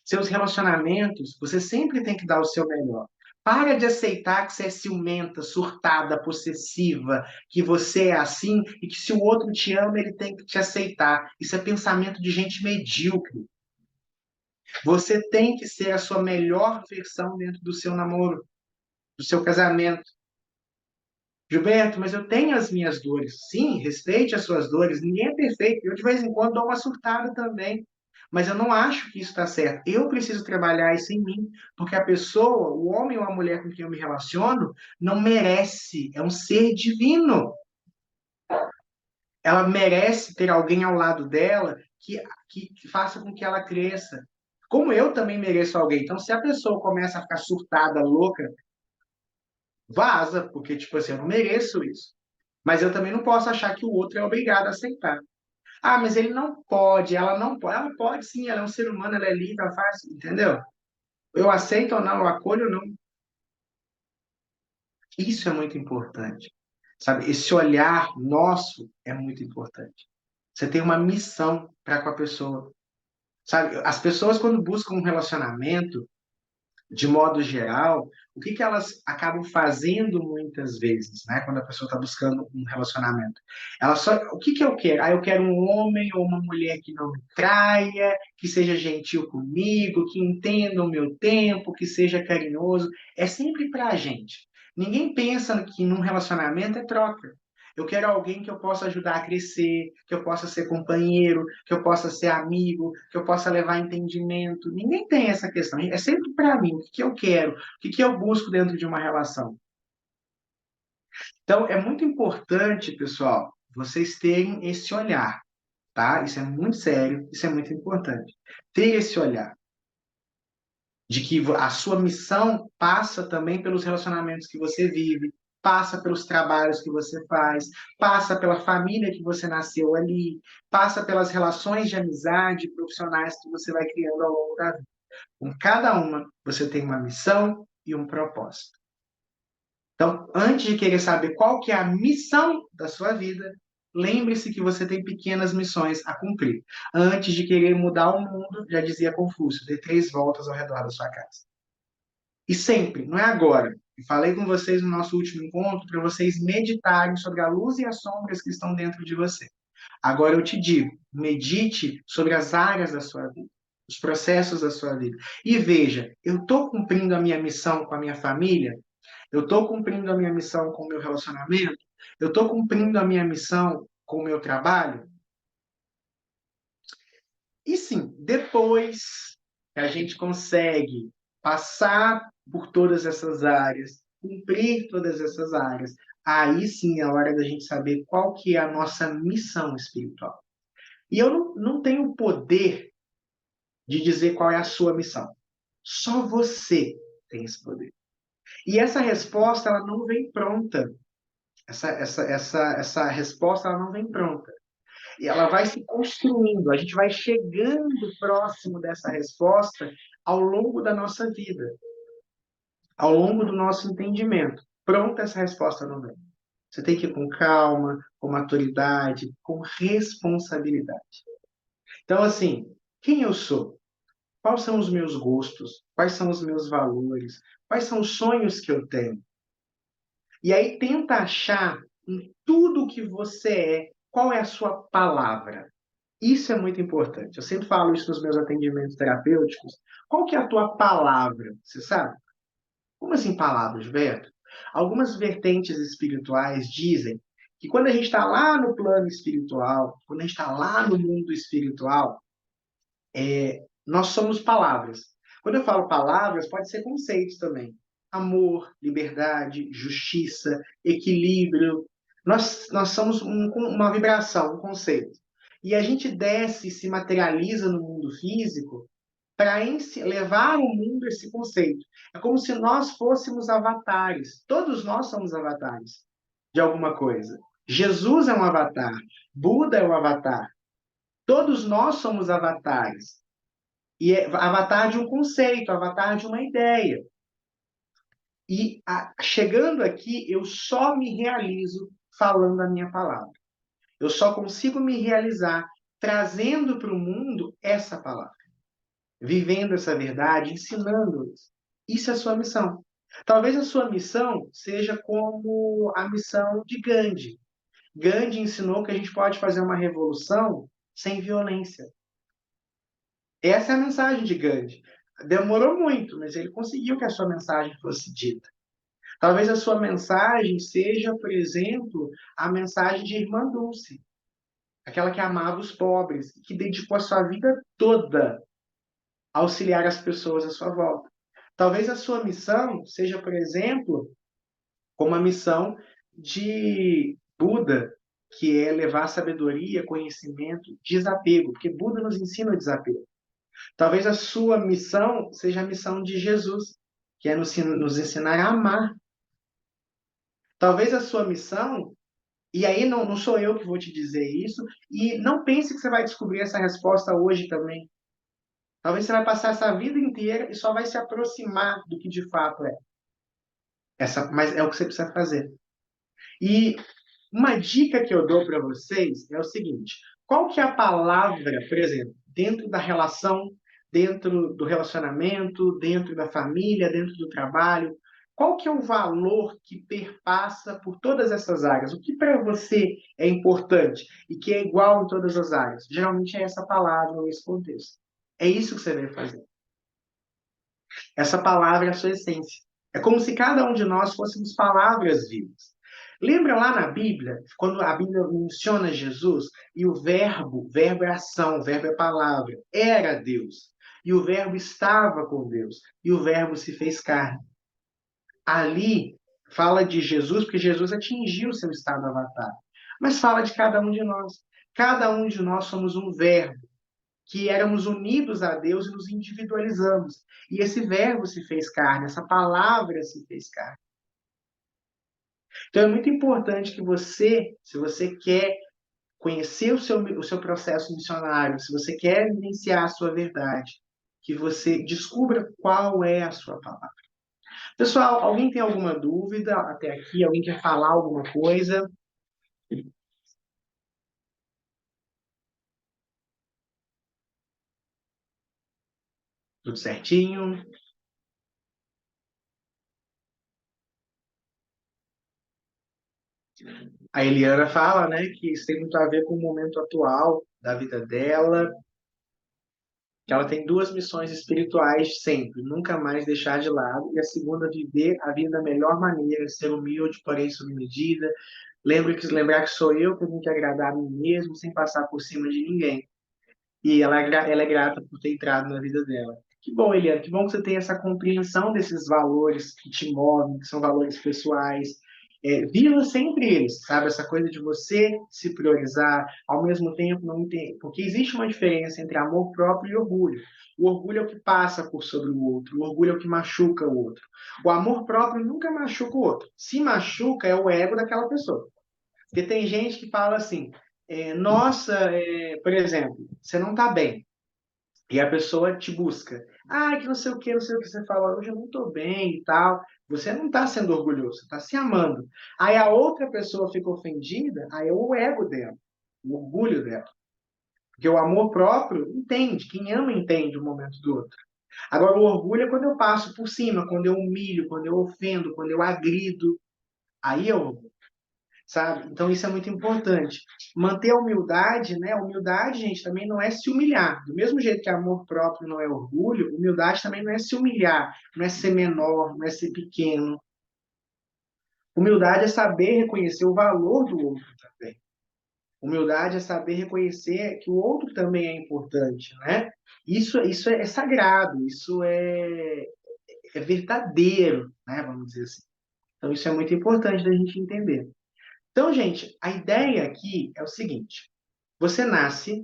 Seus relacionamentos, você sempre tem que dar o seu melhor. Para de aceitar que você é ciumenta, surtada, possessiva, que você é assim e que se o outro te ama, ele tem que te aceitar. Isso é pensamento de gente medíocre. Você tem que ser a sua melhor versão dentro do seu namoro, do seu casamento. Gilberto, mas eu tenho as minhas dores. Sim, respeite as suas dores. Ninguém é perfeito. Eu, de vez em quando, dou uma surtada também. Mas eu não acho que isso está certo. Eu preciso trabalhar isso em mim, porque a pessoa, o homem ou a mulher com quem eu me relaciono, não merece. É um ser divino. Ela merece ter alguém ao lado dela que faça com que ela cresça. Como eu também mereço alguém. Então, se a pessoa começa a ficar surtada, louca, vaza, porque, tipo assim, eu não mereço isso. Mas eu também não posso achar que o outro é obrigado a aceitar. Ah, mas ele não pode, ela não pode. Ela pode sim, ela é um ser humano, ela é livre, ela faz, entendeu? Eu aceito ou não, eu acolho ou não. Isso é muito importante. Sabe, esse olhar nosso é muito importante. Você tem uma missão para com a pessoa. Sabe, as pessoas quando buscam um relacionamento, de modo geral, o que elas acabam fazendo muitas vezes, né, quando a pessoa está buscando um relacionamento? Ela só, o que eu quero? Ah, eu quero um homem ou uma mulher que não me traia, que seja gentil comigo, que entenda o meu tempo, que seja carinhoso. É sempre para a gente. Ninguém pensa que num relacionamento é troca. Eu quero alguém que eu possa ajudar a crescer, que eu possa ser companheiro, que eu possa ser amigo, que eu possa levar entendimento. Ninguém tem essa questão. É sempre para mim. O que eu quero? O que eu busco dentro de uma relação? Então, é muito importante, pessoal, vocês terem esse olhar, tá? Isso é muito sério, isso é muito importante. Ter esse olhar de que a sua missão passa também pelos relacionamentos que você vive, passa pelos trabalhos que você faz, passa pela família que você nasceu ali, passa pelas relações de amizade profissionais que você vai criando ao longo da vida. Com cada uma, você tem uma missão e um propósito. Então, antes de querer saber qual que é a missão da sua vida, lembre-se que você tem pequenas missões a cumprir. Antes de querer mudar o mundo, já dizia Confúcio, dê 3 voltas ao redor da sua casa. E sempre, não é agora. Eu falei com vocês no nosso último encontro para vocês meditarem sobre a luz e as sombras que estão dentro de você. Agora eu te digo, medite sobre as áreas da sua vida, os processos da sua vida. E veja, eu estou cumprindo a minha missão com a minha família? Eu estou cumprindo a minha missão com o meu relacionamento? Eu estou cumprindo a minha missão com o meu trabalho? E sim, depois que a gente consegue passar por todas essas áreas, cumprir todas essas áreas, aí sim é a hora da gente saber qual que é a nossa missão espiritual. E eu não tenho o poder de dizer qual é a sua missão. Só você tem esse poder. E essa resposta, ela não vem pronta. Essa resposta, ela não vem pronta. E ela vai se construindo, a gente vai chegando próximo dessa resposta ao longo da nossa vida, ao longo do nosso entendimento. Pronta, essa resposta não vem. Você tem que ir com calma, com maturidade, com responsabilidade. Então, assim, quem eu sou? Quais são os meus gostos? Quais são os meus valores? Quais são os sonhos que eu tenho? E aí tenta achar em tudo que você é, qual é a sua palavra. Isso é muito importante. Eu sempre falo isso nos meus atendimentos terapêuticos. Qual que é a tua palavra? Você sabe? Como assim palavras, Gilberto? Algumas vertentes espirituais dizem que quando a gente está lá no plano espiritual, quando a gente está lá no mundo espiritual, nós somos palavras. Quando eu falo palavras, pode ser conceitos também. Amor, liberdade, justiça, equilíbrio. Nós somos uma vibração, um conceito. E a gente desce e se materializa no mundo físico para levar ao mundo esse conceito. É como se nós fôssemos avatares. Todos nós somos avatares de alguma coisa. Jesus é um avatar. Buda é um avatar. Todos nós somos avatares. E é avatar de um conceito, avatar de uma ideia. E chegando aqui, eu só me realizo falando a minha palavra. Eu só consigo me realizar trazendo para o mundo essa palavra, vivendo essa verdade, ensinando isso. Isso é a sua missão. Talvez a sua missão seja como a missão de Gandhi. Gandhi ensinou que a gente pode fazer uma revolução sem violência. Essa é a mensagem de Gandhi. Demorou muito, mas ele conseguiu que a sua mensagem fosse dita. Talvez a sua mensagem seja, por exemplo, a mensagem de Irmã Dulce, aquela que amava os pobres, que dedicou a sua vida toda a auxiliar as pessoas à sua volta. Talvez a sua missão seja, por exemplo, como a missão de Buda, que é levar sabedoria, conhecimento, desapego, porque Buda nos ensina o desapego. Talvez a sua missão seja a missão de Jesus, que é nos ensinar a amar. Talvez a sua missão, e aí não sou eu que vou te dizer isso, e não pense que você vai descobrir essa resposta hoje também. Talvez você vai passar essa vida inteira e só vai se aproximar do que de fato é. Mas é o que você precisa fazer. E uma dica que eu dou para vocês é o seguinte: qual que é a palavra, por exemplo, dentro da relação, dentro do relacionamento, dentro da família, dentro do trabalho, qual que é o valor que perpassa por todas essas áreas? O que para você é importante e que é igual em todas as áreas? Geralmente é essa palavra ou esse contexto. É isso que você deve fazer. Essa palavra é a sua essência. É como se cada um de nós fôssemos palavras vivas. Lembra lá na Bíblia, quando a Bíblia menciona Jesus, e o verbo é ação, o verbo é palavra, era Deus. E o verbo estava com Deus, e o verbo se fez carne. Ali fala de Jesus, porque Jesus atingiu o seu estado avatar. Mas fala de cada um de nós. Cada um de nós somos um verbo que éramos unidos a Deus e nos individualizamos. E esse verbo se fez carne, essa palavra se fez carne. Então é muito importante que você, se você quer conhecer o seu processo missionário, se você quer vivenciar a sua verdade, que você descubra qual é a sua palavra. Pessoal, alguém tem alguma dúvida até aqui? Alguém quer falar alguma coisa? Tudo certinho? A Eliana fala, né, que isso tem muito a ver com o momento atual da vida dela, que ela tem duas missões espirituais sempre, nunca mais deixar de lado, e a segunda, viver a vida da melhor maneira, ser humilde, porém sob medida. Lembrar que sou eu que tenho que agradar a mim mesmo, sem passar por cima de ninguém. E ela é grata por ter entrado na vida dela. Que bom, Eliana, que bom que você tem essa compreensão desses valores que te movem, que são valores pessoais. Viva sempre eles, sabe? Essa coisa de você se priorizar, ao mesmo tempo não entender. Porque existe uma diferença entre amor próprio e orgulho. O orgulho é o que passa por sobre o outro, o orgulho é o que machuca o outro. O amor próprio nunca machuca o outro. Se machuca, é o ego daquela pessoa. Porque tem gente que fala assim, nossa, por exemplo, você não está bem. E a pessoa te busca. Ah, que não sei o que, não sei o que. Você fala, hoje eu não estou bem e tal. Você não está sendo orgulhoso, você está se amando. Aí a outra pessoa fica ofendida, aí é o ego dela, o orgulho dela. Porque o amor próprio entende, quem ama entende o momento do outro. Agora, o orgulho é quando eu passo por cima, quando eu humilho, quando eu ofendo, quando eu agrido. Aí é orgulho, sabe? Então isso é muito importante. Manter a humildade, né? A humildade, gente, também não é se humilhar. Do mesmo jeito que amor próprio não é orgulho, humildade também não é se humilhar, não é ser menor, não é ser pequeno. Humildade é saber reconhecer o valor do outro também. Humildade é saber reconhecer que o outro também é importante, né? Isso é sagrado, isso é verdadeiro, né? Vamos dizer assim. Então isso é muito importante da gente entender. Então, gente, a ideia aqui é o seguinte: você nasce,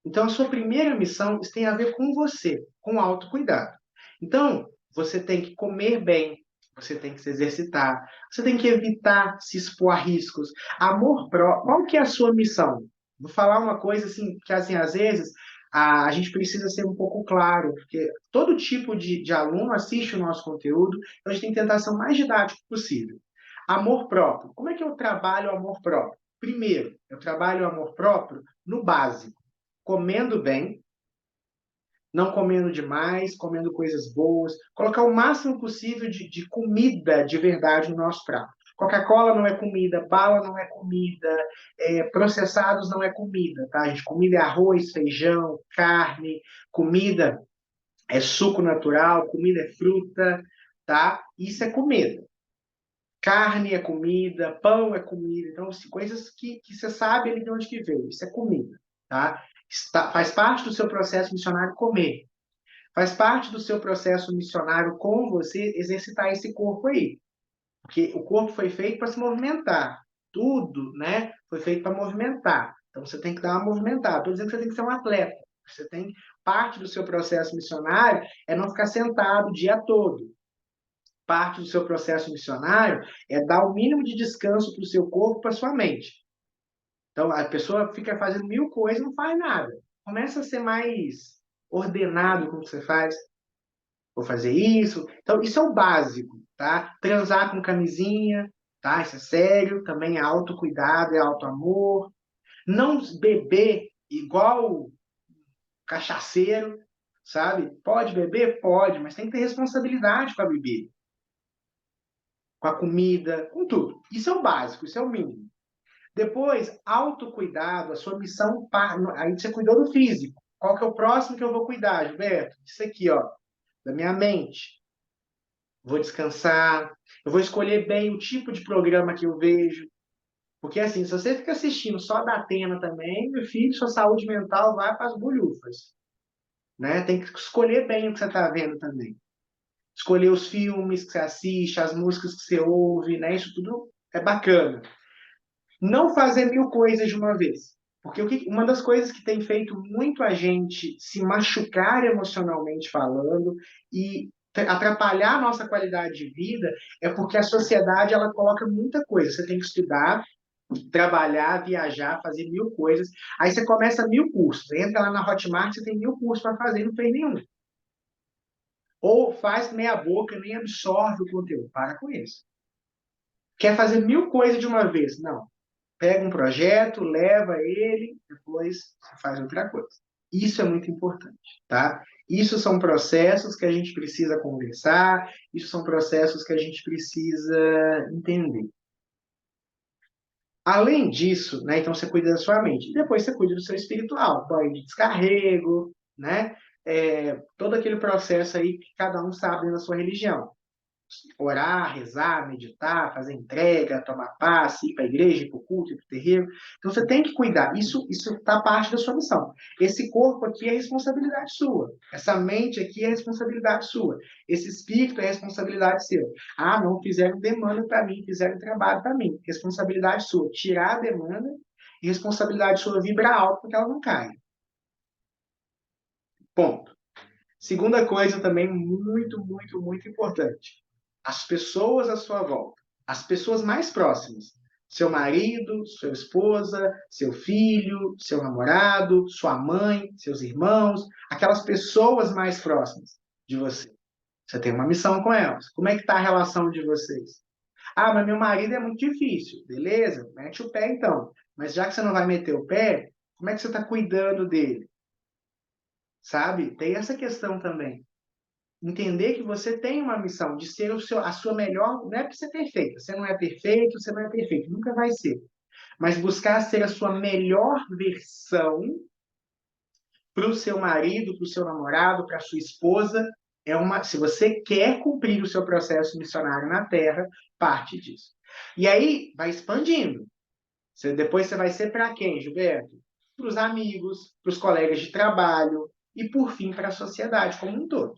Então, a sua primeira missão isso tem a ver com você, com autocuidado. Então, você tem que comer bem, você tem que se exercitar, você tem que evitar se expor a riscos. Amor próprio, qual que é a sua missão? Vou falar uma coisa assim, que assim, às vezes a gente precisa ser um pouco claro, porque todo tipo de aluno assiste o nosso conteúdo, então a gente tem que tentar ser o mais didático possível. Amor próprio. Como é que eu trabalho o amor próprio? Primeiro, eu trabalho o amor próprio no básico, comendo bem, não comendo demais, comendo coisas boas, colocar o máximo possível de comida de verdade no nosso prato. Coca-Cola não é comida, bala não é comida, processados não é comida, tá, gente? Comida é arroz, feijão, carne, comida é suco natural, comida é fruta, tá? Isso é comida. Carne é comida, pão é comida, então assim, coisas que você sabe ali de onde que veio, isso é comida, tá? Faz parte do seu processo missionário comer. Faz parte do seu processo missionário com você exercitar esse corpo aí. Porque o corpo foi feito para se movimentar. Tudo, né? Foi feito para movimentar. Então você tem que dar uma movimentada. Estou dizendo que você tem que ser um atleta. Você tem parte do seu processo missionário é não ficar sentado o dia todo. Parte do seu processo missionário é dar o mínimo de descanso para o seu corpo, para a sua mente. Então a pessoa fica fazendo mil coisas e não faz nada. Começa a ser mais ordenado com o que você faz. Vou fazer isso. Então, isso é o básico, tá? Transar com camisinha, tá? Isso é sério, também é autocuidado, é autoamor. Não beber igual cachaceiro, sabe? Pode beber? Pode, mas tem que ter responsabilidade com a bebida, com a comida, com tudo. Isso é o básico, isso é o mínimo. Depois, autocuidado, a sua missão, aí você cuidou do físico. Qual que é o próximo que eu vou cuidar, Gilberto? Isso aqui, ó, da minha mente. Vou descansar, eu vou escolher bem o tipo de programa que eu vejo. Porque, assim, se você fica assistindo só da Atena também, meu filho, sua saúde mental vai para as bolhufas. Né? Tem que escolher bem o que você está vendo também. Escolher os filmes que você assiste, as músicas que você ouve, né? Isso tudo é bacana. Não fazer mil coisas de uma vez. Porque uma das coisas que tem feito muito a gente se machucar emocionalmente falando e atrapalhar a nossa qualidade de vida é porque a sociedade ela coloca muita coisa. Você tem que estudar, trabalhar, viajar, fazer mil coisas. Aí você começa mil cursos. Entra lá na Hotmart, você tem mil cursos para fazer e não fez nenhum. Ou faz meia boca, nem absorve o conteúdo. Para com isso. Quer fazer mil coisas de uma vez? Não. Pega um projeto, leva ele, depois faz outra coisa. Isso é muito importante, tá? Isso são processos que a gente precisa conversar, isso são processos que a gente precisa entender. Além disso, né, então você cuida da sua mente, e depois você cuida do seu espiritual, banho de descarrego, né? Todo aquele processo aí que cada um sabe na sua religião. Orar, rezar, meditar, fazer entrega, tomar passe, ir para a igreja, ir para o culto, ir para o terreiro. Então você tem que cuidar. Isso está parte da sua missão. Esse corpo aqui é responsabilidade sua. Essa mente aqui é responsabilidade sua. Esse espírito é responsabilidade seu. Ah, não fizeram demanda para mim, fizeram trabalho para mim. Responsabilidade sua. Tirar a demanda e responsabilidade sua vibra alto para que ela não caia. Ponto. Segunda coisa também muito, muito, muito importante. As pessoas à sua volta. As pessoas mais próximas. Seu marido, sua esposa, seu filho, seu namorado, sua mãe, seus irmãos, aquelas pessoas mais próximas de você. Você tem uma missão com elas. Como é que está a relação de vocês? Ah, mas meu marido é muito difícil. Beleza, mete o pé então. Mas já que você não vai meter o pé, como é que você está cuidando dele? Sabe? Tem essa questão também. Entender que você tem uma missão de ser a sua melhor, não é para ser perfeita, você não é perfeito, você não é perfeito, nunca vai ser, mas buscar ser a sua melhor versão para o seu marido, para o seu namorado, para a sua esposa, se você quer cumprir o seu processo missionário na Terra, parte disso. E aí vai expandindo. Depois você vai ser para quem, Gilberto? Para os amigos, para os colegas de trabalho e, por fim, para a sociedade como um todo.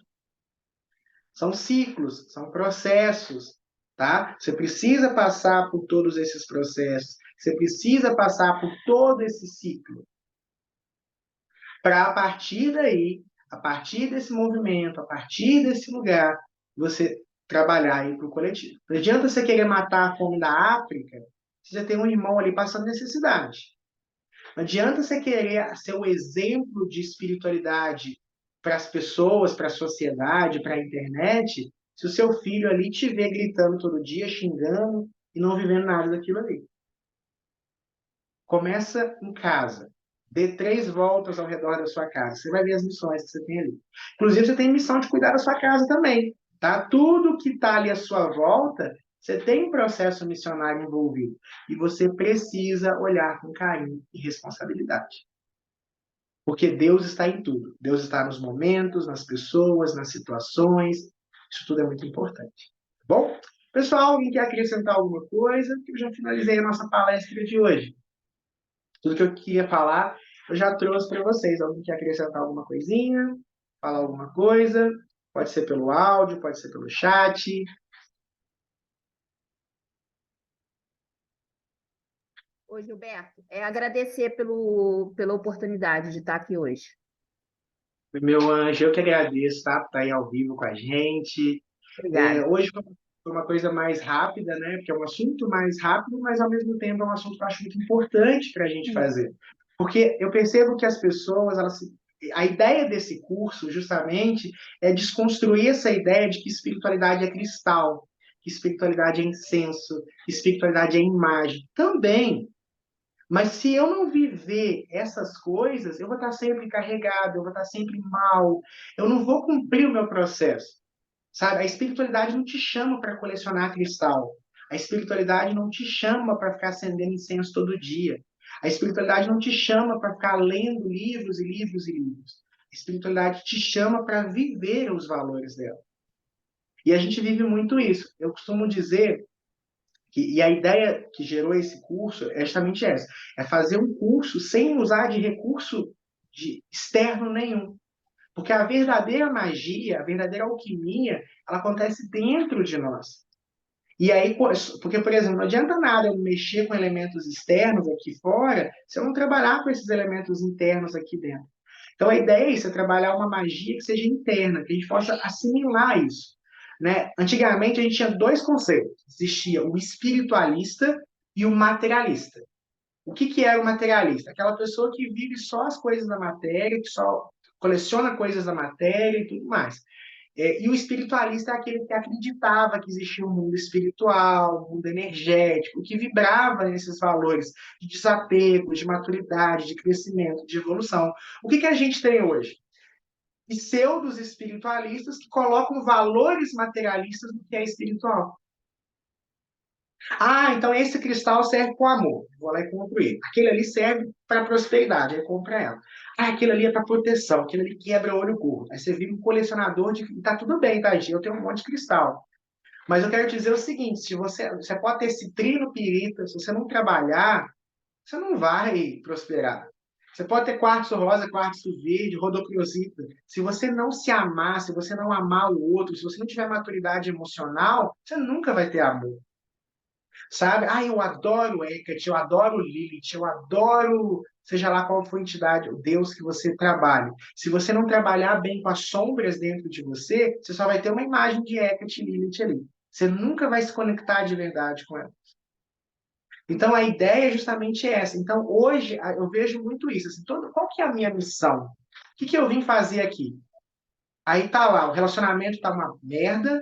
São ciclos, são processos, tá? Você precisa passar por todos esses processos, você precisa passar por todo esse ciclo. para a partir daí, a partir desse movimento, a partir desse lugar, você trabalhar aí para o coletivo. Não adianta você querer matar a fome da África se você tem um irmão ali passando necessidade. Não adianta você querer ser o exemplo de espiritualidade para as pessoas, para a sociedade, para a internet, se o seu filho ali te vê gritando todo dia, xingando e não vivendo nada daquilo ali. Começa em casa. Dê 3 voltas ao redor da sua casa. Você vai ver as missões que você tem ali. Inclusive, você tem missão de cuidar da sua casa também. Tá? Tudo que está ali à sua volta, você tem um processo missionário envolvido. E você precisa olhar com carinho e responsabilidade. Porque Deus está em tudo. Deus está nos momentos, nas pessoas, nas situações. Isso tudo é muito importante. Tá bom? Pessoal, alguém quer acrescentar alguma coisa? Eu já finalizei a nossa palestra de hoje. Tudo que eu queria falar, eu já trouxe para vocês. Alguém quer acrescentar alguma coisinha? Falar alguma coisa? Pode ser pelo áudio, pode ser pelo chat. Oi, Gilberto. Agradecer pela oportunidade de estar aqui hoje. Meu anjo, eu que agradeço, tá? Por estar aí ao vivo com a gente. Obrigada. Hoje foi uma coisa mais rápida, né? Porque é um assunto mais rápido, mas ao mesmo tempo é um assunto que eu acho muito importante para a gente fazer. Porque eu percebo que as pessoas, a ideia desse curso, justamente, é desconstruir essa ideia de que espiritualidade é cristal, que espiritualidade é incenso, que espiritualidade é imagem. Também. Mas se eu não viver essas coisas, eu vou estar sempre carregado, eu vou estar sempre mal, eu não vou cumprir o meu processo. Sabe? A espiritualidade não te chama para colecionar cristal. A espiritualidade não te chama para ficar acendendo incenso todo dia. A espiritualidade não te chama para ficar lendo livros e livros e livros. A espiritualidade te chama para viver os valores dela. E a gente vive muito isso. Eu costumo dizer e a ideia que gerou esse curso é justamente essa: é fazer um curso sem usar de recurso externo nenhum. Porque a verdadeira magia, a verdadeira alquimia, ela acontece dentro de nós. E aí, porque, por exemplo, não adianta nada eu mexer com elementos externos aqui fora se eu não trabalhar com esses elementos internos aqui dentro. Então, a ideia é isso, é trabalhar uma magia que seja interna, que a gente possa assimilar isso. Né? Antigamente, a gente tinha 2 conceitos. Existia o espiritualista e o materialista. O que era o materialista? Aquela pessoa que vive só as coisas da matéria, que só coleciona coisas da matéria e tudo mais. E o espiritualista é aquele que acreditava que existia um mundo espiritual, um mundo energético, que vibrava nesses valores de desapego, de maturidade, de crescimento, de evolução. O que a gente tem hoje? Pseudos espiritualistas que colocam valores materialistas no que é espiritual. Ah, então esse cristal serve para o amor. Vou lá e compro ele. Aquele ali serve para prosperidade. Aí compra ela. Ah, aquele ali é para proteção. Aquele ali quebra o olho gordo. Aí você vira um colecionador de. Tá tudo bem, tá, gente? Eu tenho um monte de cristal. Mas eu quero te dizer o seguinte: se você pode ter citrino, pirita, se você não trabalhar, você não vai prosperar. Você pode ter quartzo rosa, quartzo verde, rodocrosita. Se você não se amar, se você não amar o outro, se você não tiver maturidade emocional, você nunca vai ter amor. Sabe? Ah, eu adoro Hecate, eu adoro Lilith, eu adoro, seja lá qual for a entidade, o Deus que você trabalhe. Se você não trabalhar bem com as sombras dentro de você, você só vai ter uma imagem de Hecate e Lilith ali. Você nunca vai se conectar de verdade com ela. Então, a ideia é justamente essa. Então, hoje, eu vejo muito isso. Assim, qual que é a minha missão? O que eu vim fazer aqui? Aí tá lá, o relacionamento tá uma merda,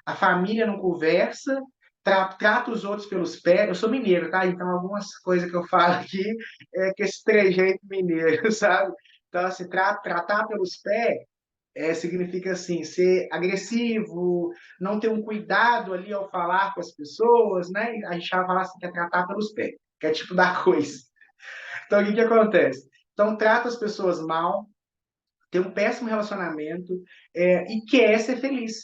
a família não conversa, trata os outros pelos pés. Eu sou mineiro, tá? Então algumas coisas que eu falo aqui é que esse trejeito mineiro, sabe? Então, assim, tratar pelos pés significa assim, ser agressivo, não ter um cuidado ali ao falar com as pessoas, né? A gente vai falar assim, que é tratar pelos pés, que é tipo dar coisa. Então, o que acontece? Então, trata as pessoas mal, tem um péssimo relacionamento e quer ser feliz.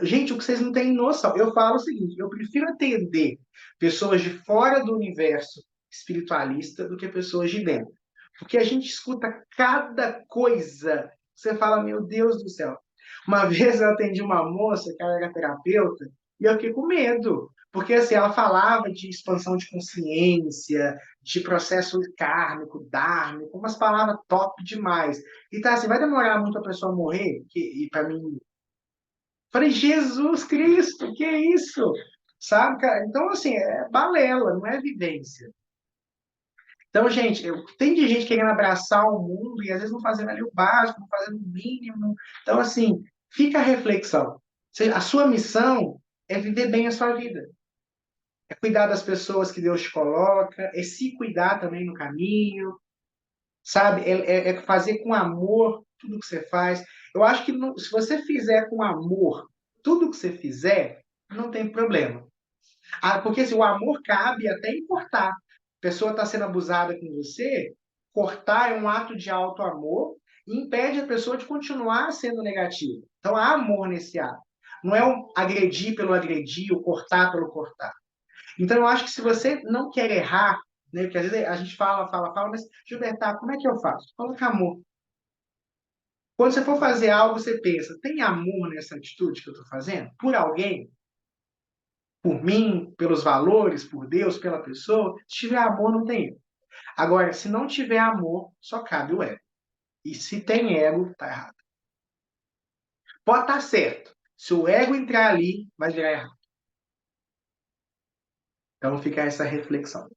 Gente, o que vocês não têm noção. Eu falo o seguinte: eu prefiro atender pessoas de fora do universo espiritualista do que pessoas de dentro. Porque a gente escuta cada coisa. Você fala, meu Deus do céu. Uma vez eu atendi uma moça que ela era terapeuta E eu fiquei com medo. Porque assim, ela falava de expansão de consciência, de processo kármico, dármico, umas palavras top demais. E tá assim, vai demorar muito a pessoa morrer? E para mim, falei, Jesus Cristo, que é isso? Sabe, cara? Então, assim, é balela, não é vivência. Então, gente, tem de gente querendo abraçar o mundo e às vezes não fazendo ali o básico, não fazendo o mínimo. Então, assim, fica a reflexão. A sua missão é viver bem a sua vida. É cuidar das pessoas que Deus te coloca, é se cuidar também no caminho, sabe? É fazer com amor tudo que você faz. Eu acho que se você fizer com amor tudo que você fizer, não tem problema. Porque assim, o amor cabe até em cortar. A pessoa está sendo abusada com você, cortar é um ato de auto-amor e impede a pessoa de continuar sendo negativa. Então há amor nesse ato. Não é um agredir pelo agredir, ou cortar pelo cortar. Então eu acho que se você não quer errar, né, porque às vezes a gente fala, mas Gilberto, como é que eu faço? Coloca amor. Quando você for fazer algo, você pensa, tem amor nessa atitude que eu estou fazendo? Por alguém? Por mim, pelos valores, por Deus, pela pessoa. Se tiver amor, não tem erro. Agora, se não tiver amor, só cabe o ego. E se tem ego, tá errado. Pode estar certo. Se o ego entrar ali, vai virar errado. Então fica essa reflexão.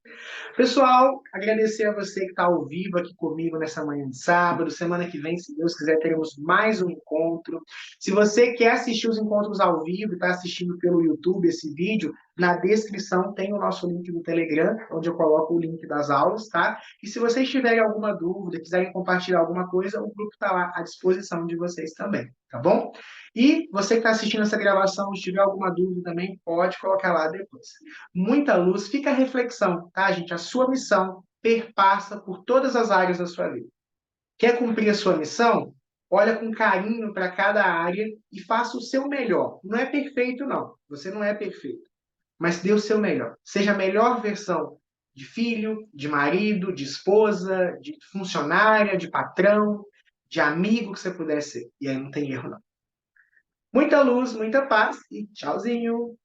Pessoal, agradecer a você que está ao vivo aqui comigo nessa manhã de sábado. Semana que vem, se Deus quiser, teremos mais um encontro. Se você quer assistir os encontros ao vivo e está assistindo pelo YouTube esse vídeo, na descrição tem o nosso link do Telegram, onde eu coloco o link das aulas, tá? E se vocês tiverem alguma dúvida, quiserem compartilhar alguma coisa, o grupo está lá à disposição de vocês também, tá bom? E você que está assistindo essa gravação, se tiver alguma dúvida também, pode colocar lá depois. Muita luz, fica a reflexão, tá, gente? A sua missão perpassa por todas as áreas da sua vida. Quer cumprir a sua missão? Olha com carinho para cada área e faça o seu melhor. Não é perfeito, não. Você não é perfeito. Mas dê o seu melhor. Seja a melhor versão de filho, de marido, de esposa, de funcionária, de patrão, de amigo que você puder ser. E aí não tem erro, não. Muita luz, muita paz e tchauzinho!